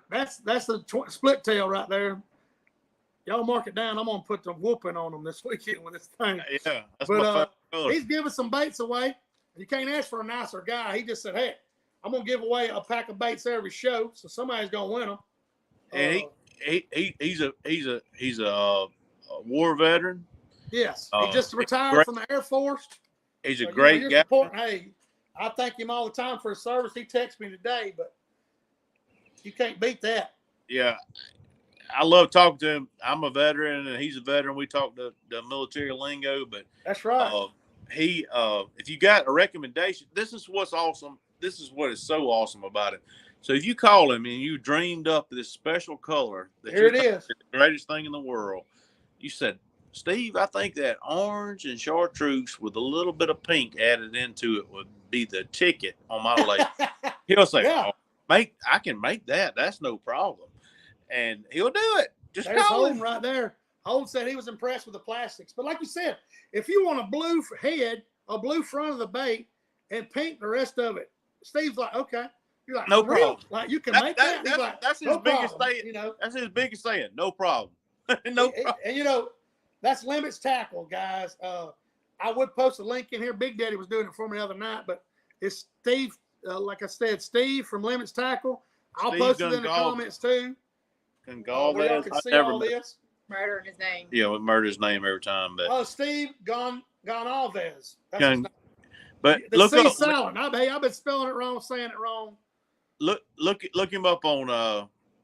[SPEAKER 1] That's the split tail right there. Y'all mark it down. I'm going to put the whooping on them this weekend with this thing.
[SPEAKER 2] Yeah, that's my favorite color.
[SPEAKER 1] He's giving some baits away. You can't ask for a nicer guy. He just said, hey, I'm going to give away a pack of baits every show, so somebody's going to win them.
[SPEAKER 2] And he's a war veteran.
[SPEAKER 1] Yes, he just retired from the Air Force.
[SPEAKER 2] He's a great guy.
[SPEAKER 1] Hey, I thank him all the time for his service. He texted me today, but you can't beat that.
[SPEAKER 2] Yeah, I love talking to him. I'm a veteran, and he's a veteran. We talk the military lingo, but
[SPEAKER 1] that's right.
[SPEAKER 2] If you got a recommendation, this is what's awesome. This is what is so awesome about it. So if you call him and you dreamed up this special color that
[SPEAKER 1] Here it is,
[SPEAKER 2] the greatest thing in the world, you said, Steve, I think that orange and chartreuse with a little bit of pink added into it would be the ticket on my lake. He'll say,
[SPEAKER 1] yeah.
[SPEAKER 2] "Oh, I can make that. That's no problem," and he'll do it. Just
[SPEAKER 1] There's
[SPEAKER 2] call
[SPEAKER 1] Holden
[SPEAKER 2] him.
[SPEAKER 1] right there. Holden said he was impressed with the plastics, but like you said, if you want a blue head, a blue front of the bait, and pink the rest of it, Steve's like, okay. You're like,
[SPEAKER 2] No
[SPEAKER 1] real?
[SPEAKER 2] problem.
[SPEAKER 1] Like you can make that? He's like,
[SPEAKER 2] that's his
[SPEAKER 1] no
[SPEAKER 2] biggest
[SPEAKER 1] problem.
[SPEAKER 2] saying.
[SPEAKER 1] You know,
[SPEAKER 2] That's his biggest saying. No problem. No problem.
[SPEAKER 1] And you know, that's Limits Tackle, guys. I would post a link in here. Big Daddy was doing it for me the other night, but it's Steve. Like I said, Steve from Limits Tackle. I'll post it in the comments too. Where y'all can see all this.
[SPEAKER 3] Murdering his name.
[SPEAKER 2] Yeah, we murder his name every time. But
[SPEAKER 1] Steve Gonalves. That's his name.
[SPEAKER 2] But
[SPEAKER 1] The
[SPEAKER 2] look
[SPEAKER 1] C
[SPEAKER 2] up.
[SPEAKER 1] silent. I've been spelling it wrong, saying it wrong.
[SPEAKER 2] Look him up on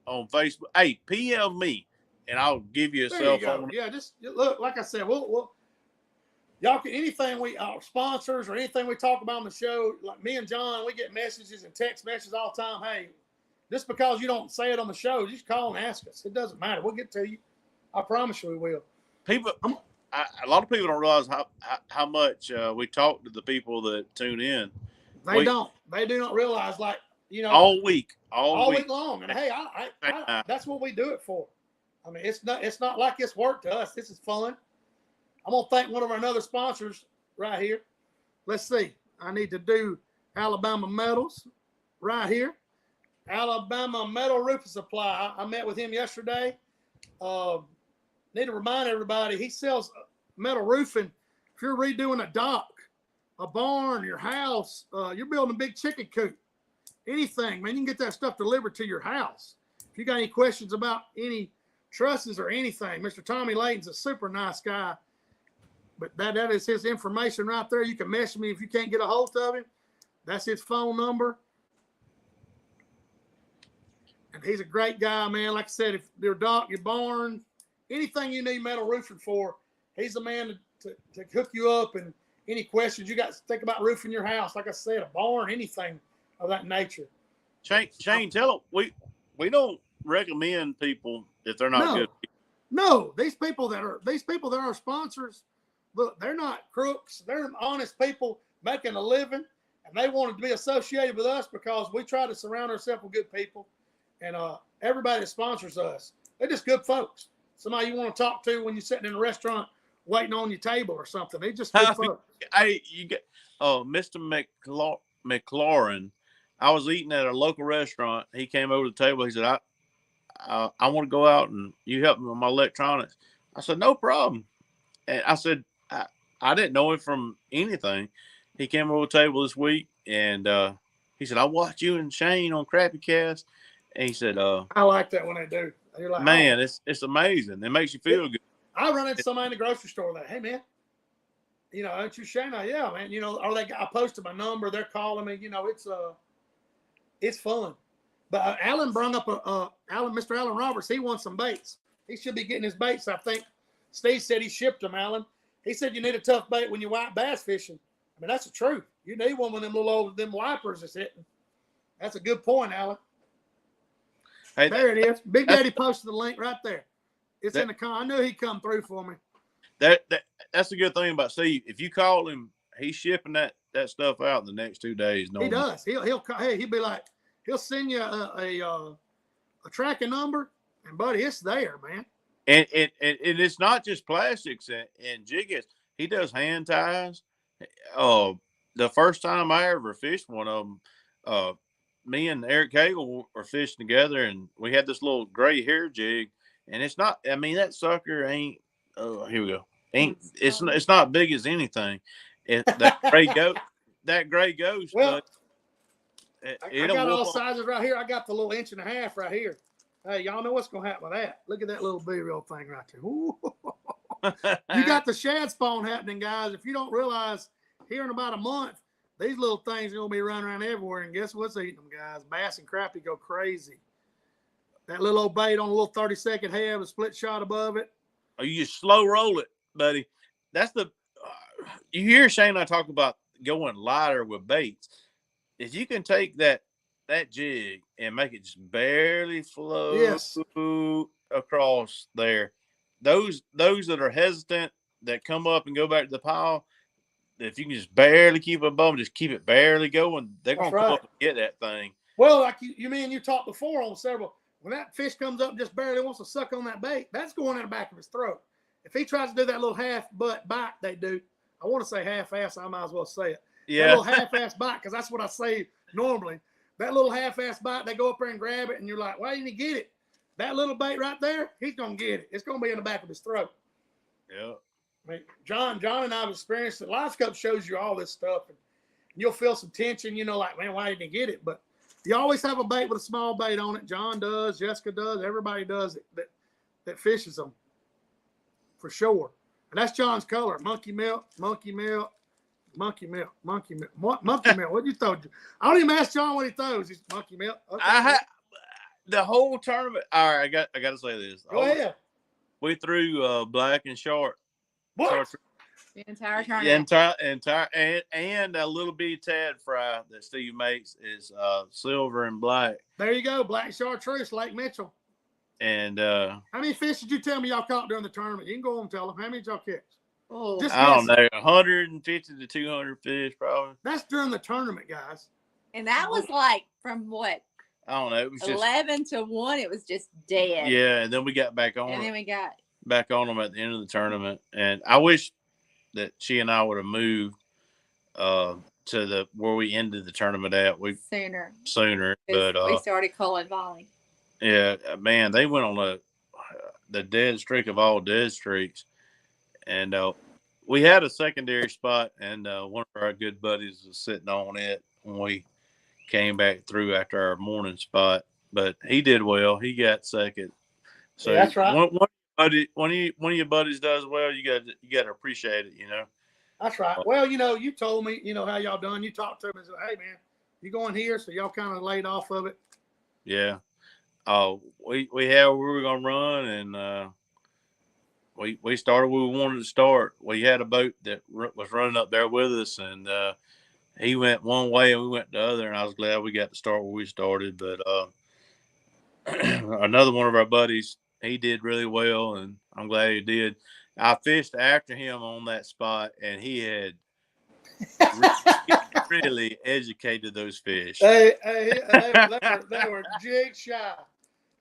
[SPEAKER 2] Facebook. Hey, PM me, and I'll give you a cell phone.
[SPEAKER 1] Yeah, just look. Like I said, we'll y'all can anything our sponsors or anything we talk about on the show. Like me and John, we get messages and text messages all the time. Hey, just because you don't say it on the show, just call and ask us. It doesn't matter. We'll get to you. I promise you we will.
[SPEAKER 2] People, a lot of people don't realize how much we talk to the people that tune in.
[SPEAKER 1] They don't. They do not realize, like, you know,
[SPEAKER 2] all week
[SPEAKER 1] long. And hey, I that's what we do it for. I mean, it's not like it's work to us. This is fun. I'm gonna thank one of our other sponsors right here. Let's see. I need to do Alabama Metals right here. Alabama Metal Roofing Supply. I met with him yesterday. Need to remind everybody, he sells metal roofing. If you're redoing a dock, a barn, your house, you're building a big chicken coop, anything, man, you can get that stuff delivered to your house. If you got any questions about any trusses or anything, Mr. Tommy Layton's a super nice guy. But that is his information right there. You can message me if you can't get a hold of him. That's his phone number. And he's a great guy, man. Like I said, if your dock, your barn, anything you need metal roofing for, he's the man to hook you up. And any questions you got to think about roofing your house, like I said, a barn, anything of that nature.
[SPEAKER 2] Shane, tell them we don't recommend people if they're not good.
[SPEAKER 1] No, these people that are sponsors, look, they're not crooks. They're honest people making a living, and they wanted to be associated with us because we try to surround ourselves with good people. And everybody that sponsors us, they're just good folks. Somebody you want to talk to when you're sitting in a restaurant waiting on your table or something. They're just good folks.
[SPEAKER 2] Hey, you get Mr. McLaurin. I was eating at a local restaurant. He came over to the table. He said, I want to go out and you help me with my electronics. I said, no problem. And I said, I didn't know him from anything. He came over the table this week and he said, I watched you and Shane on CrappieKast. And he said,
[SPEAKER 1] I like that when they do. You're like,
[SPEAKER 2] man, it's amazing. It makes you feel good.
[SPEAKER 1] I run into somebody in the grocery store like, hey, man, you know, aren't you Shane? Yeah, man. You know, I posted my number. They're calling me. You know, it's fun. But Alan brought up Mr. Alan Roberts. He wants some baits. He should be getting his baits. I think Steve said he shipped them, Alan. He said you need a tough bait when you're white bass fishing. I mean, that's the truth. You need one when them little old them wipers is hitting. That's a good point, Alan. Hey, there it is. Big Daddy posted the link right there. It's in the I knew he'd come through for me.
[SPEAKER 2] That's the good thing about Steve. If you call him, he's shipping that stuff out in the next 2 days.
[SPEAKER 1] He does. He'll be like, he'll send you a tracking number, and buddy, it's there, man.
[SPEAKER 2] And it's not just plastics and jig. He does hand ties. The first time I ever fished one of them, me and Eric Cagle were fishing together, and we had this little gray hair jig. And it's not. I mean, that sucker ain't. Here we go. It's not big as anything. That gray ghost.
[SPEAKER 1] Well, I got all sizes right here. I got the little 1.5 inch right here. Hey, y'all know what's gonna happen with that? Look at that little B-reel thing right there. Ooh. You got the shad spawn happening, guys. If you don't realize, here in about a month, these little things are gonna be running around everywhere. And guess what's eating them, guys? Bass and crappie go crazy. That little old bait on a little 30-second head with a split shot above it.
[SPEAKER 2] Oh, you just slow roll it, buddy. That's you hear Shane and I talk about going lighter with baits. If you can take that that jig and make it just barely flow
[SPEAKER 1] Yes.
[SPEAKER 2] across there. Those that are hesitant that come up and go back to the pile, if you can just barely keep a bone, just keep it barely going, they're
[SPEAKER 1] That's
[SPEAKER 2] gonna come
[SPEAKER 1] right.
[SPEAKER 2] up and get that thing.
[SPEAKER 1] Well, like you talked before on several. When that fish comes up and just barely wants to suck on that bait, that's going in the back of his throat. If he tries to do that little half butt bite they do, I want to say half-ass, I might as well say it.
[SPEAKER 2] Yeah.
[SPEAKER 1] That little half-ass bite, because that's what I say normally. That little half-ass bite, they go up there and grab it, and you're like, why didn't he get it? That little bait right there, he's going to get it. It's going to be in the back of his throat.
[SPEAKER 2] Yeah.
[SPEAKER 1] I mean, Jon and I have experienced it. Live Scope shows you all this stuff, and you'll feel some tension, like, man, why didn't he get it? But you always have a bait with a small bait on it. Jon does, Jessica does, everybody does it that fishes them, for sure. And that's Jon's color: monkey milk, monkey milk, monkey milk, monkey milk, monkey milk. What you throw? I don't even ask Jon what he throws. He's monkey milk. Okay.
[SPEAKER 2] The whole tournament. All right, I got to say this.
[SPEAKER 1] Go ahead.
[SPEAKER 2] We threw black and short.
[SPEAKER 1] What?
[SPEAKER 3] The entire tournament.
[SPEAKER 2] Entire and a little bitty tad fry that Steve makes is silver and black.
[SPEAKER 1] There you go, black chartreuse, Lake Mitchell.
[SPEAKER 2] And
[SPEAKER 1] how many fish did you tell me y'all caught during the tournament? You can go on and tell them. How many did y'all catch?
[SPEAKER 3] Oh,
[SPEAKER 1] Just
[SPEAKER 2] I don't know, 150 to 200 fish probably.
[SPEAKER 1] That's during the tournament, guys.
[SPEAKER 3] And that was like from what?
[SPEAKER 2] I don't know. It was just
[SPEAKER 3] 11 to 1. It was just dead.
[SPEAKER 2] Yeah, and then we got back on.
[SPEAKER 3] And then we got
[SPEAKER 2] back on them at the end of the tournament. And I wish that she and I would have moved to where we ended the tournament at. Sooner, but
[SPEAKER 3] we started calling volley.
[SPEAKER 2] Yeah, man, they went on the dead streak of all dead streaks, and we had a secondary spot, and one of our good buddies was sitting on it when we came back through after our morning spot. But he did well; he got second. So
[SPEAKER 1] yeah, that's right.
[SPEAKER 2] One of your buddies does well, you got to appreciate it,
[SPEAKER 1] That's right. Well, you told me, how y'all done. You talked to him and said, "Hey, man, you going here?" So y'all kind of laid off of it.
[SPEAKER 2] Yeah. We had where we were gonna run, and we started where we wanted to start. We had a boat that was running up there with us, and he went one way and we went the other. And I was glad we got to start where we started. But another one of our buddies, he did really well, and I'm glad he did. I fished after him on that spot, and he had really educated those fish.
[SPEAKER 1] They were jig shy.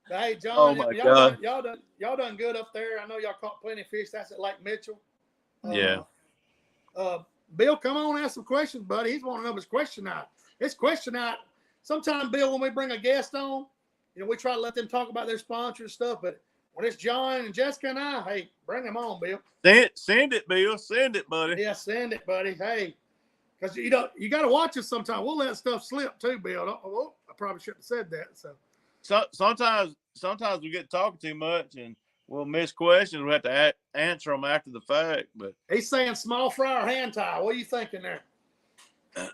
[SPEAKER 1] Hey, Jon,
[SPEAKER 2] oh my God.
[SPEAKER 1] Y'all done good up there. I know y'all caught plenty of fish. That's at Lake Mitchell.
[SPEAKER 2] Yeah.
[SPEAKER 1] Bill, come on, ask some questions, buddy. He's wanting to know his question night. It's question night. Sometime, Bill, when we bring a guest on, we try to let them talk about their sponsors stuff. But when it's Jon and Jessica and I, hey, bring them on, Bill.
[SPEAKER 2] Send it, Bill. Send it, buddy.
[SPEAKER 1] Yeah, send it, buddy. Hey, because you got to watch us sometime. We'll let stuff slip too, Bill. Oh, I probably shouldn't have said that.
[SPEAKER 2] So sometimes we get talking too much and we'll miss questions. We have to answer them after the fact. But
[SPEAKER 1] he's saying small fry or hand tie. What are you thinking there?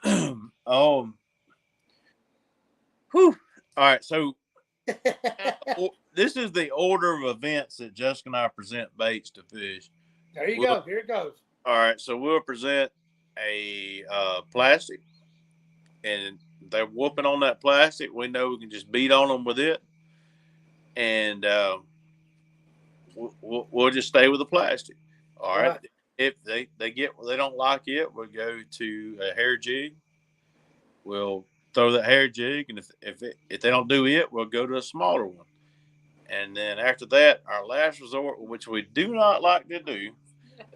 [SPEAKER 2] Whew. All right. So this is the order of events that Jessica and I present baits to fish.
[SPEAKER 1] There you go. Here it goes.
[SPEAKER 2] All right. So we'll present a plastic, and they're whooping on that plastic. We know we can just beat on them with it, and we'll just stay with the plastic. All right. If they don't like it, we'll go to a hair jig. We'll throw that hair jig, and if they don't do it, we'll go to a smaller one. And then after that, our last resort, which we do not like to do,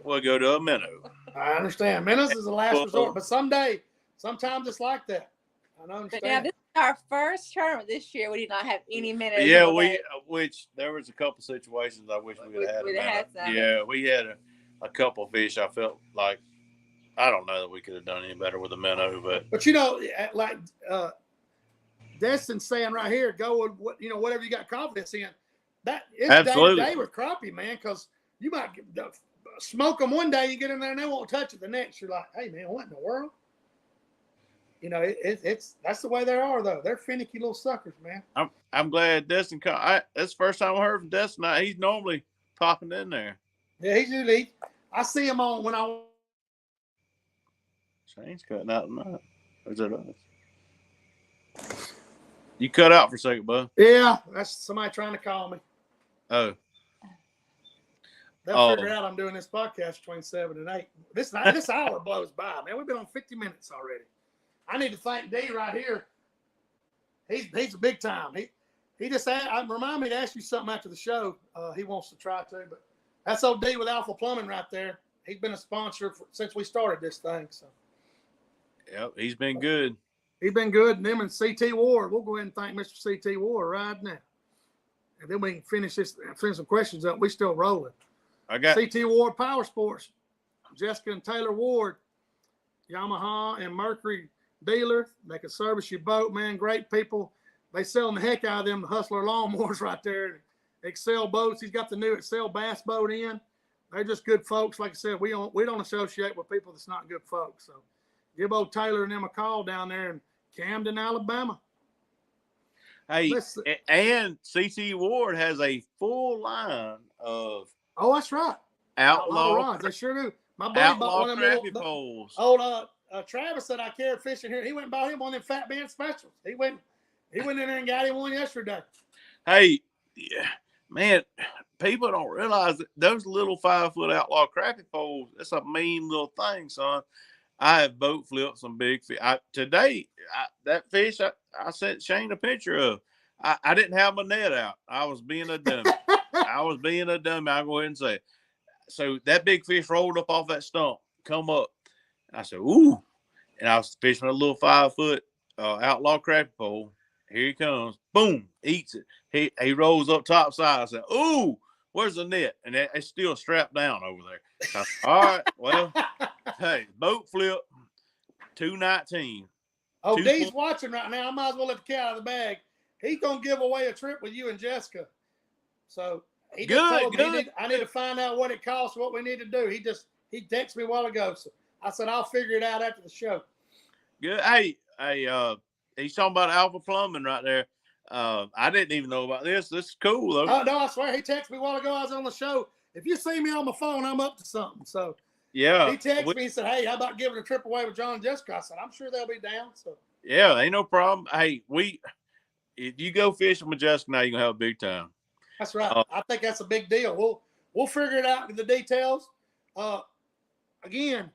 [SPEAKER 2] we'll go to a minnow.
[SPEAKER 1] I understand. Minnows is the last resort, but sometimes it's like that. I understand.
[SPEAKER 3] But now this is our first tournament this year. We did not have any minnows.
[SPEAKER 2] Yeah, which there was a couple situations I wish we would have had. Yeah, we had a couple fish. I felt like I don't know that we could have done any better with a minnow, but
[SPEAKER 1] like Destin's saying right here, go with whatever you got confidence in. That is
[SPEAKER 2] absolutely
[SPEAKER 1] day with crappie, man, because you might smoke them one day, you get in there and they won't touch it the next. You're like, hey man, what in the world? That's the way they are though. They're finicky little suckers, man.
[SPEAKER 2] I'm glad Destin. That's the first time I heard from Destin. He's normally popping in there.
[SPEAKER 1] Yeah, he's usually. I see him on when I.
[SPEAKER 2] Shane's cutting out tonight. Or is it us? You cut out for a second, bud.
[SPEAKER 1] Yeah, that's somebody trying to call me.
[SPEAKER 2] Oh.
[SPEAKER 1] They'll figure out I'm doing this podcast between 7 and 8. This hour blows by, man. We've been on 50 minutes already. I need to thank D right here. He's a big time. He just remind me to ask you something after the show. He wants to try to, but that's old D with Alpha Plumbing right there. He's been a sponsor since we started this thing. So.
[SPEAKER 2] Yep, he's been good.
[SPEAKER 1] He's been good. And them and CT Ward. We'll go ahead and thank Mr. CT Ward right now. And then we can finish some questions up. We still rolling.
[SPEAKER 2] I got
[SPEAKER 1] CT Ward Power Sports. Jessica and Taylor Ward. Yamaha and Mercury dealer. They can service your boat, man. Great people. They selling the heck out of them, the Hustler lawnmowers right there. Excel boats. He's got the new Excel bass boat in. They're just good folks. Like I said, we don't associate with people that's not good folks. So give old Taylor and them a call down there in Camden, Alabama.
[SPEAKER 2] Hey, and CT Ward has a full line of.
[SPEAKER 1] Oh, that's right.
[SPEAKER 2] Outlaw
[SPEAKER 1] rods. They sure do. My buddy bought one of them
[SPEAKER 2] crappie poles.
[SPEAKER 1] Old Travis that I carried fishing here. He went and bought him one of them Fat Man specials. He went in there and got him one yesterday.
[SPEAKER 2] Hey, yeah, man, people don't realize that those little 5-foot outlaw crappie poles, that's a mean little thing, son. I have boat flipped some big fish. That fish I sent Shane a picture of. I didn't have my net out. I was being a dummy. I'll go ahead and say it. So that big fish rolled up off that stump, come up. I said, ooh. And I was fishing a little 5-foot outlaw crappie pole. Here he comes. Boom. Eats it. He rolls up top side. I said, ooh, where's the net? And it's still strapped down over there. I said, all right, well, hey, boat flip, 219.
[SPEAKER 1] Oh, D's watching right now. I might as well let the cat out of the bag. He's going to give away a trip with you and Jessica. So he just told me I need to find out what it costs, what we need to do. He texted me a while ago. So I said, I'll figure it out after the show.
[SPEAKER 2] Good. Hey, he's talking about Alpha Plumbing right there. I didn't even know about this. This is cool, though.
[SPEAKER 1] Oh, no, I swear. He texted me a while ago. I was on the show. If you see me on my phone, I'm up to something. So
[SPEAKER 2] yeah,
[SPEAKER 1] he texted me and said, hey, how about giving a trip away with Jon and Jessica? I said, I'm sure they'll be down. So
[SPEAKER 2] yeah, ain't no problem. Hey, if you go fishing with Jessica now, you're going to have a big time.
[SPEAKER 1] That's right. I think that's a big deal. We'll figure it out with the details. Again,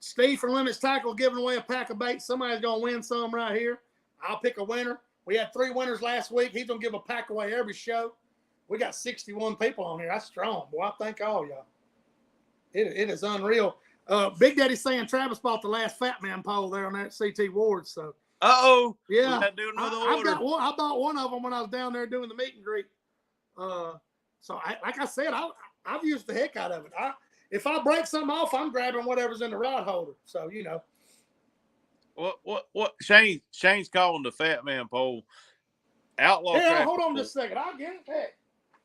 [SPEAKER 1] Steve from Limits Tackle giving away a pack of bait. Somebody's going to win some right here. I'll pick a winner. We had 3 winners last week. He's going to give a pack away every show. We got 61 people on here. That's strong. Boy, I thank all y'all. It is unreal. Big Daddy's saying Travis bought the last Fat Man pole there on that CT Ward. So.
[SPEAKER 2] Uh-oh.
[SPEAKER 1] Yeah.
[SPEAKER 2] We got to do another order.
[SPEAKER 1] I bought one of them when I was down there doing the meet and greet. So like I said, I've used the heck out of it. If I break something off, I'm grabbing whatever's in the rod holder. So, you know.
[SPEAKER 2] What Shane's calling the Fat Man pole. Outlaw.
[SPEAKER 1] Yeah, hold on just a second. I'll get it. Hey.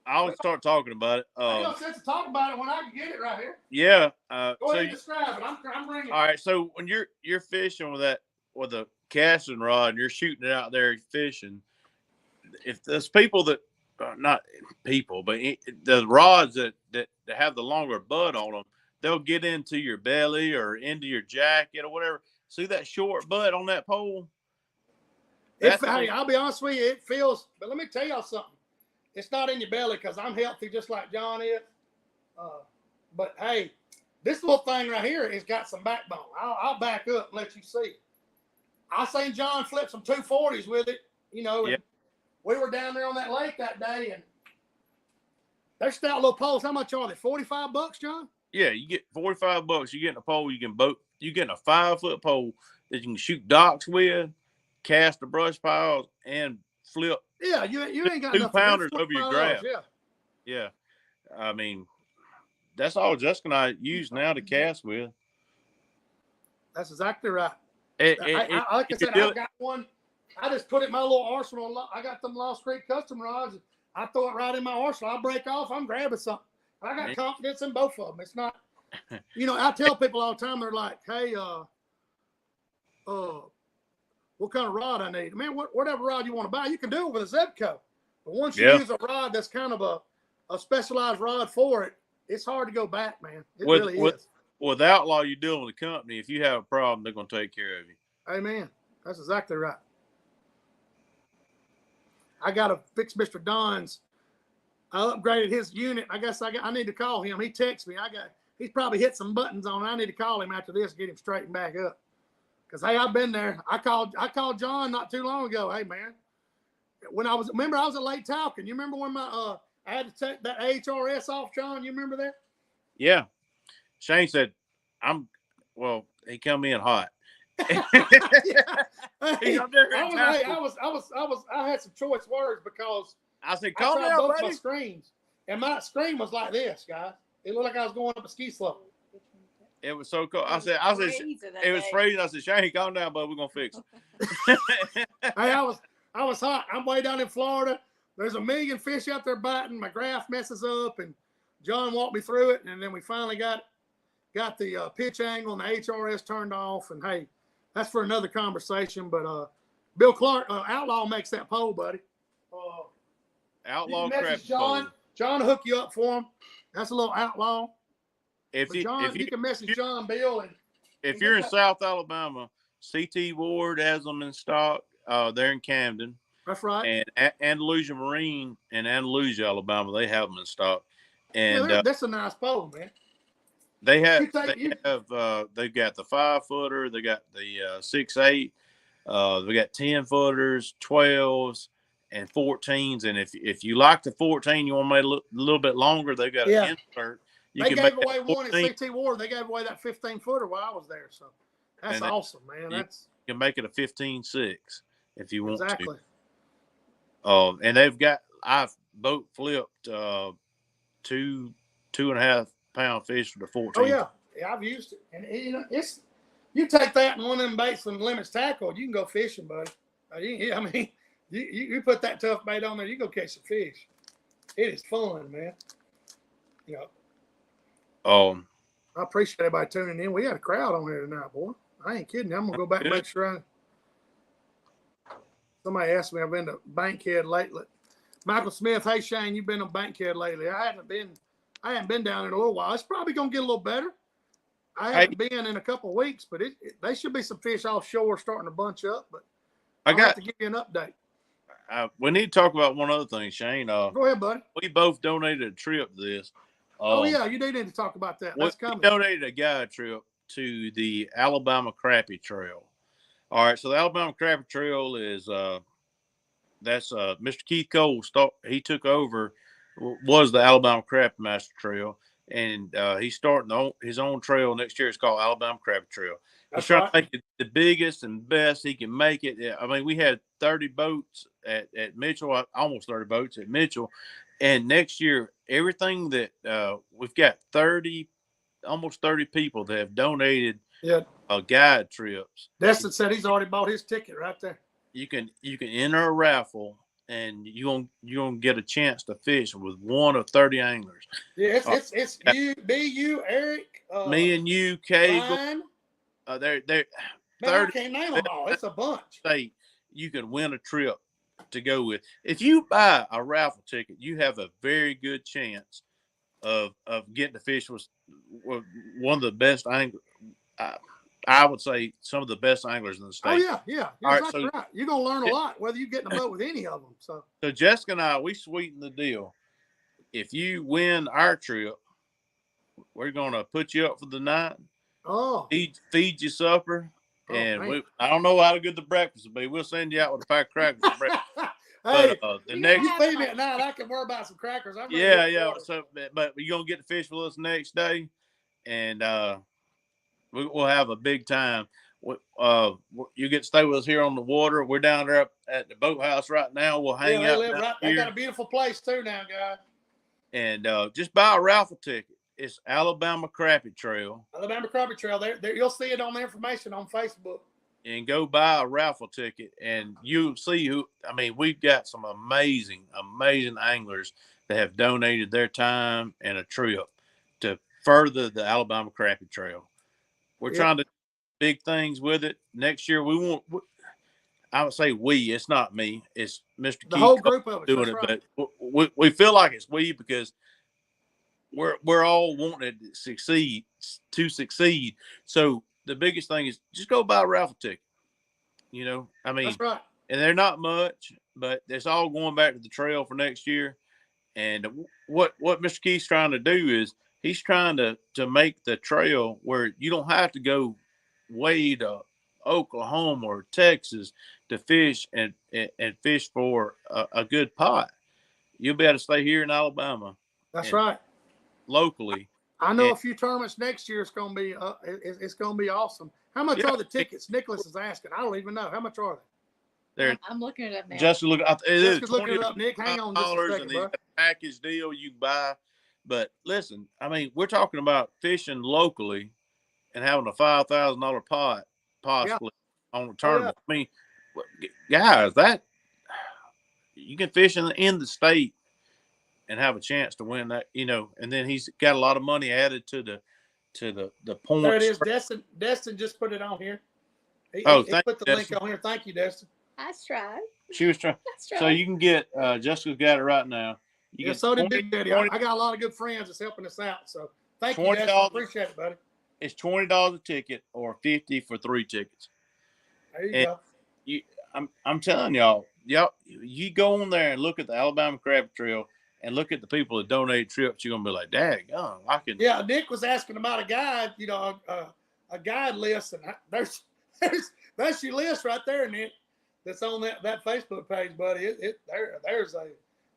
[SPEAKER 2] I'll start talking about it.
[SPEAKER 1] I got sense to talk about it when I can get it right here.
[SPEAKER 2] Yeah.
[SPEAKER 1] Go ahead and describe it. I'm bringing it.
[SPEAKER 2] All right. So when you're fishing with a casting rod and you're shooting it out there fishing, if there's people that not people, but the rods that have the longer butt on them, they'll get into your belly or into your jacket or whatever. See that short butt on that pole?
[SPEAKER 1] I'll be honest with you, it feels. But let me tell y'all something. It's not in your belly because I'm healthy just like John is. But hey, this little thing right here has got some backbone. I'll back up and let you see it. I seen John flip some 240s with it, you know. And we were down there on that lake that day, and they're stout little poles. How much are they? $45, John?
[SPEAKER 2] Yeah, you get $45. You get a pole. You get a 5-foot pole that you can shoot docks with, cast the brush piles, and flip.
[SPEAKER 1] Yeah, you ain't got
[SPEAKER 2] 2 pounders over your grab.
[SPEAKER 1] Yeah.
[SPEAKER 2] I mean, that's all Jessica and I use now to cast with.
[SPEAKER 1] That's exactly right.
[SPEAKER 2] Like
[SPEAKER 1] I said, I've got one. I just put it in my little arsenal. I got them Lost Creek custom rods. I throw it right in my arsenal. I break off. I'm grabbing something. I got confidence in both of them. It's not, you know, I tell people all the time, they're like, hey, what kind of rod I need? Man, whatever rod you want to buy, you can do it with a Zebco. But once you use a rod that's kind of a specialized rod for it, it's hard to go back, man. It really is.
[SPEAKER 2] With Outlaw, you're dealing with a company. If you have a problem, they're going to take care of you.
[SPEAKER 1] Amen. That's exactly right. I got to fix Mr. Don's. I upgraded his unit. I guess I need to call him. He texts me. He's probably hit some buttons on it. I need to call him after this, get him straightened back up. Because, hey, I've been there. I called John not too long ago. Hey, man, I was at Lake Talcon. You remember when I had to take that HRS off, John? You remember that?
[SPEAKER 2] Yeah. Shane said, he come in hot.
[SPEAKER 1] Yeah. Hey, I had some choice words because
[SPEAKER 2] I said,
[SPEAKER 1] I tried both
[SPEAKER 2] buddy.
[SPEAKER 1] my screens. And my screen was like this, guys. It looked like I was going up a ski slope.
[SPEAKER 2] It was so cold. I said, it was freezing. I said, Shane, calm down, bud. We're gonna fix it.
[SPEAKER 1] Hey, I was hot. I'm way down in Florida. There's a million fish out there biting. My graph messes up, and John walked me through it, and then we finally got the pitch angle and the HRS turned off. And hey, that's for another conversation. But Bill Clark, Outlaw makes that pole, buddy.
[SPEAKER 2] Outlaw
[SPEAKER 1] message
[SPEAKER 2] Crappie.
[SPEAKER 1] John will hook you up for him. That's a little Outlaw.
[SPEAKER 2] If you
[SPEAKER 1] can message John, Bill.
[SPEAKER 2] If you're in South Alabama, CT Ward has them in stock. They're in Camden.
[SPEAKER 1] That's right.
[SPEAKER 2] And Andalusia Marine in Andalusia, Alabama, they have them in stock. And
[SPEAKER 1] that's a nice pole, man.
[SPEAKER 2] They've got the 5-footer, they got the 6'8", they got 10-footers, 12s, and 14s. And if you like the 14, you want to make it a little bit longer, they've got an insert.
[SPEAKER 1] They gave away one at CT Ward. They gave away that 15-footer while I was there. So that's awesome, man.
[SPEAKER 2] You can make it a 15.6 if you want to.
[SPEAKER 1] Exactly.
[SPEAKER 2] And I've boat flipped 2.5 pound fish for the 14.
[SPEAKER 1] Oh yeah, I've used it, and you take that and one of them baits from Limits Tackle, you can go fishing, buddy. You put that tough bait on there, you go catch some fish. It is fun, man. I appreciate everybody tuning in. We had a crowd on here tonight, boy. I ain't kidding. I'm gonna go back and make sure. Somebody asked me, I've been to Bankhead lately. Michael Smith, hey Shane, you've been to Bankhead lately. I haven't been down in a little while. It's probably gonna get a little better. I haven't been in a couple of weeks, but they should be some fish offshore starting to bunch up. But I'll have to give you an update.
[SPEAKER 2] We need to talk about one other thing, Shane.
[SPEAKER 1] Go ahead, buddy.
[SPEAKER 2] We both donated a trip to this.
[SPEAKER 1] Yeah, you do need to talk about that. That's coming.
[SPEAKER 2] We donated a guide trip to the Alabama Crappie Trail. All right, so the Alabama Crappie Trail is that's Mr. Keith Cole. He took over, was the Alabama Crappie Master Trail, and he's starting his own trail next year. It's called Alabama Crappie Trail. He's trying to make it the biggest and best he can make it. I mean, we had 30 boats at Mitchell, almost 30 boats at Mitchell. And next year, everything that we've got almost 30 people that have donated guide trips.
[SPEAKER 1] Destin said he's already bought his ticket right there.
[SPEAKER 2] You can enter a raffle, and you're gonna get a chance to fish with one of 30 anglers.
[SPEAKER 1] Yeah, it's you, Eric,
[SPEAKER 2] me and you, Cagle. They're
[SPEAKER 1] Man, 30. I can't name them all. It's a bunch.
[SPEAKER 2] You can win a trip to go with. If you buy a raffle ticket, you have a very good chance of getting to fish with one of the best anglers. I would say some of the best anglers in the state.
[SPEAKER 1] Oh yeah. You're exactly right. You're gonna learn a lot whether you get in a boat with any of them. So
[SPEAKER 2] Jessica and I, we sweeten the deal. If you win our trip, we're gonna put you up for the night.
[SPEAKER 1] Oh,
[SPEAKER 2] feed you supper. And I don't know how good the breakfast will be. We'll send you out with a pack of crackers for breakfast.
[SPEAKER 1] Hey,
[SPEAKER 2] but
[SPEAKER 1] you feed me at night, I can worry about some crackers.
[SPEAKER 2] Yeah. So, but you're gonna get to fish with us next day, and we'll have a big time. You get to stay with us here on the water. We're down there up at the boathouse right now. We'll hang out.
[SPEAKER 1] They got a beautiful place too now, guys.
[SPEAKER 2] And just buy a raffle ticket. It's Alabama Crappie Trail.
[SPEAKER 1] Alabama Crappie Trail. There, you'll see it on the information on Facebook.
[SPEAKER 2] And go buy a raffle ticket, and you'll see we've got some amazing anglers that have donated their time and a trip to further the Alabama Crappie Trail. We're trying to do big things with it. Next year, I would say it's not me. It's Mr. Keith.
[SPEAKER 1] The whole group of us
[SPEAKER 2] doing it,
[SPEAKER 1] right.
[SPEAKER 2] But we feel like it's we because we're all wanting to succeed. So the biggest thing is just go buy a raffle ticket.
[SPEAKER 1] That's right.
[SPEAKER 2] and they're not much, but it's all going back to the trail for next year. And what Mr. Keith's trying to do is he's trying to make the trail where you don't have to go way to Oklahoma or Texas to fish and fish for a good pot. You'll be able to stay here in Alabama.
[SPEAKER 1] That's right.
[SPEAKER 2] Locally.
[SPEAKER 1] I know a few tournaments next year. It's going to be it's going to be awesome. How much are the tickets? Nicholas is asking. I don't even know. How much are they?
[SPEAKER 3] I'm looking it up now.
[SPEAKER 2] Just look.
[SPEAKER 1] Jessica's looking it up. Nick, hang on just a second, bro.
[SPEAKER 2] Package deal you can buy. But listen, I mean, we're talking about fishing locally and having a $5,000 pot possibly on a tournament. I mean, guys, that you can fish in the state and have a chance to win that, and then he's got a lot of money added to the points.
[SPEAKER 1] There it is. Destin just put it on here. He put the link on here. Thank you, Destin.
[SPEAKER 3] I tried.
[SPEAKER 2] She was trying. So you can get Jessica's got it right now.
[SPEAKER 1] So did Big Daddy. I got a lot of good friends that's helping us out. So thank you, Destin. Appreciate it, buddy.
[SPEAKER 2] It's $20 a ticket or $50 for 3 tickets.
[SPEAKER 1] There you go.
[SPEAKER 2] I'm telling y'all, you go on there and look at the Alabama Crappie Trail and look at the people that donate trips. You're gonna be like, "Daggone, I can."
[SPEAKER 1] Yeah, Nick was asking about a guide. A guide list, and that's your list right there, Nick. That's on that Facebook page, buddy.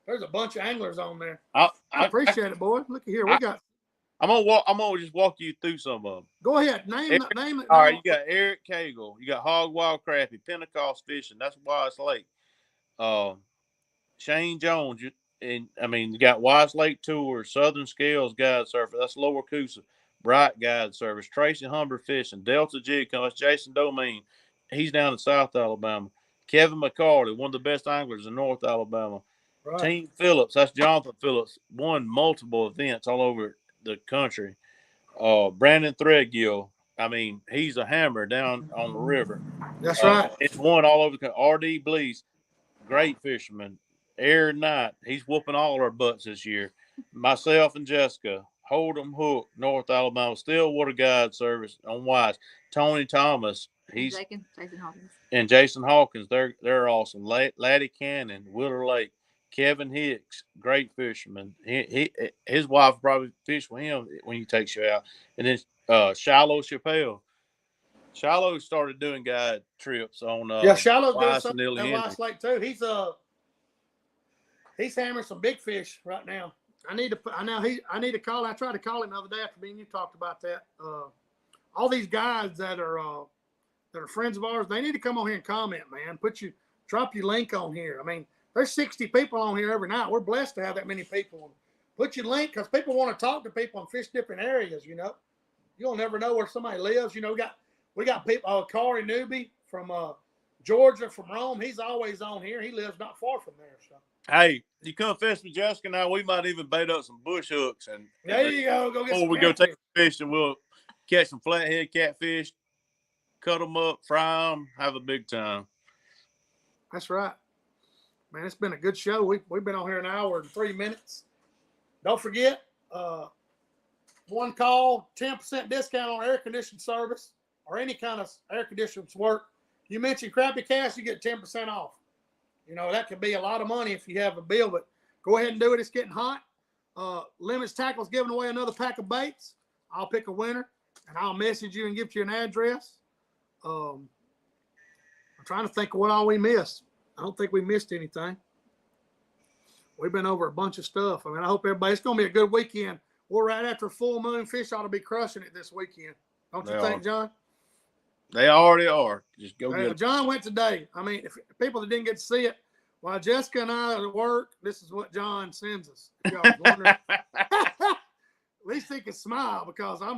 [SPEAKER 1] There's a bunch of anglers on there. I appreciate it, boy. Look here, we got.
[SPEAKER 2] I'm gonna just walk you through some of them.
[SPEAKER 1] Go ahead, name it.
[SPEAKER 2] All right, you got Eric Cagle, you got Hog Wild Crappie, Pentecost Fishing. That's Wise Lake. Shane Jones, you got Wise Lake Tour, Southern Scales Guide Service. That's Lower Coosa. Bright Guide Service. Tracy Humber Fishing, Delta Jig. That's Jason Domain. He's down in South Alabama. Kevin McCarty, one of the best anglers in North Alabama. Right. Team Phillips, that's Jonathan Phillips, won multiple events all over the country. Brandon Threadgill, he's a hammer down on the river.
[SPEAKER 1] That's right.
[SPEAKER 2] It's won all over the country. R.D. Blease, great fisherman. Aaron Knight, he's whooping all our butts this year. Myself and Jessica, Hold'em Hook, North Alabama, Stillwater Guide Service on Wise. Tony Thomas, he's
[SPEAKER 3] Jason Hawkins.
[SPEAKER 2] And Jason Hawkins, they're awesome. Laddie Cannon, Willer Lake, Kevin Hicks, great fisherman. His wife probably fish with him when he takes you out. And then Shiloh Chappelle. Shiloh started doing guide trips on
[SPEAKER 1] Shiloh's doing something at Wise Lake too. He's hammering some big fish right now. I need to call. I tried to call him the other day after me and you talked about that. All these guys that are friends of ours, they need to come on here and comment, man. Drop your link on here. There's 60 people on here every night. We're blessed to have that many people. Put your link because people want to talk to people and fish different areas. You'll never know where somebody lives. We got people. Corey Newby from Georgia, from Rome. He's always on here. He lives not far from there. So.
[SPEAKER 2] Hey, you come fish with Jessica now. We might even bait up some bush hooks and
[SPEAKER 1] there you go. Go get some.
[SPEAKER 2] Or we go take a fish and we'll catch some flathead catfish, cut them up, fry them, have a big time.
[SPEAKER 1] That's right, man. It's been a good show. We've been on here an hour and 3 minutes. Don't forget, one call, 10% discount on air conditioning service or any kind of air conditioning work. You mentioned CrappieKast, you get 10% off. That could be a lot of money if you have a bill, but go ahead and do it. It's getting hot. Limits Tackle's giving away another pack of baits. I'll pick a winner, and I'll message you and give you an address. I'm trying to think of what all we missed. I don't think we missed anything. We've been over a bunch of stuff. I hope it's going to be a good weekend. We're right after full moon. Fish ought to be crushing it this weekend. Don't you think, John?
[SPEAKER 2] They already are. Just go get it.
[SPEAKER 1] John went today. If people that didn't get to see it, while Jessica and I are at work, this is what John sends us. If y'all was wondering. At least he can smile because I'm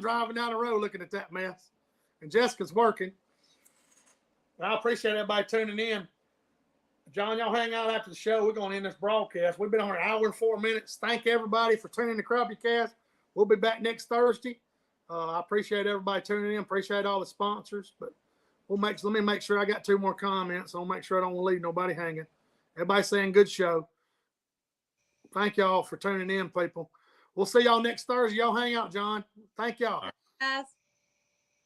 [SPEAKER 1] driving down the road looking at that mess. And Jessica's working. I appreciate everybody tuning in. John, y'all hang out after the show. We're going to end this broadcast. We've been on an hour and 4 minutes. Thank everybody for tuning in to CrappieKast. We'll be back next Thursday. I appreciate everybody tuning in. Appreciate all the sponsors. But let me make sure I got 2 more comments. I'll make sure I don't leave nobody hanging. Everybody saying good show. Thank y'all for tuning in, people. We'll see y'all next Thursday. Y'all hang out, John. Thank y'all.
[SPEAKER 3] Guys.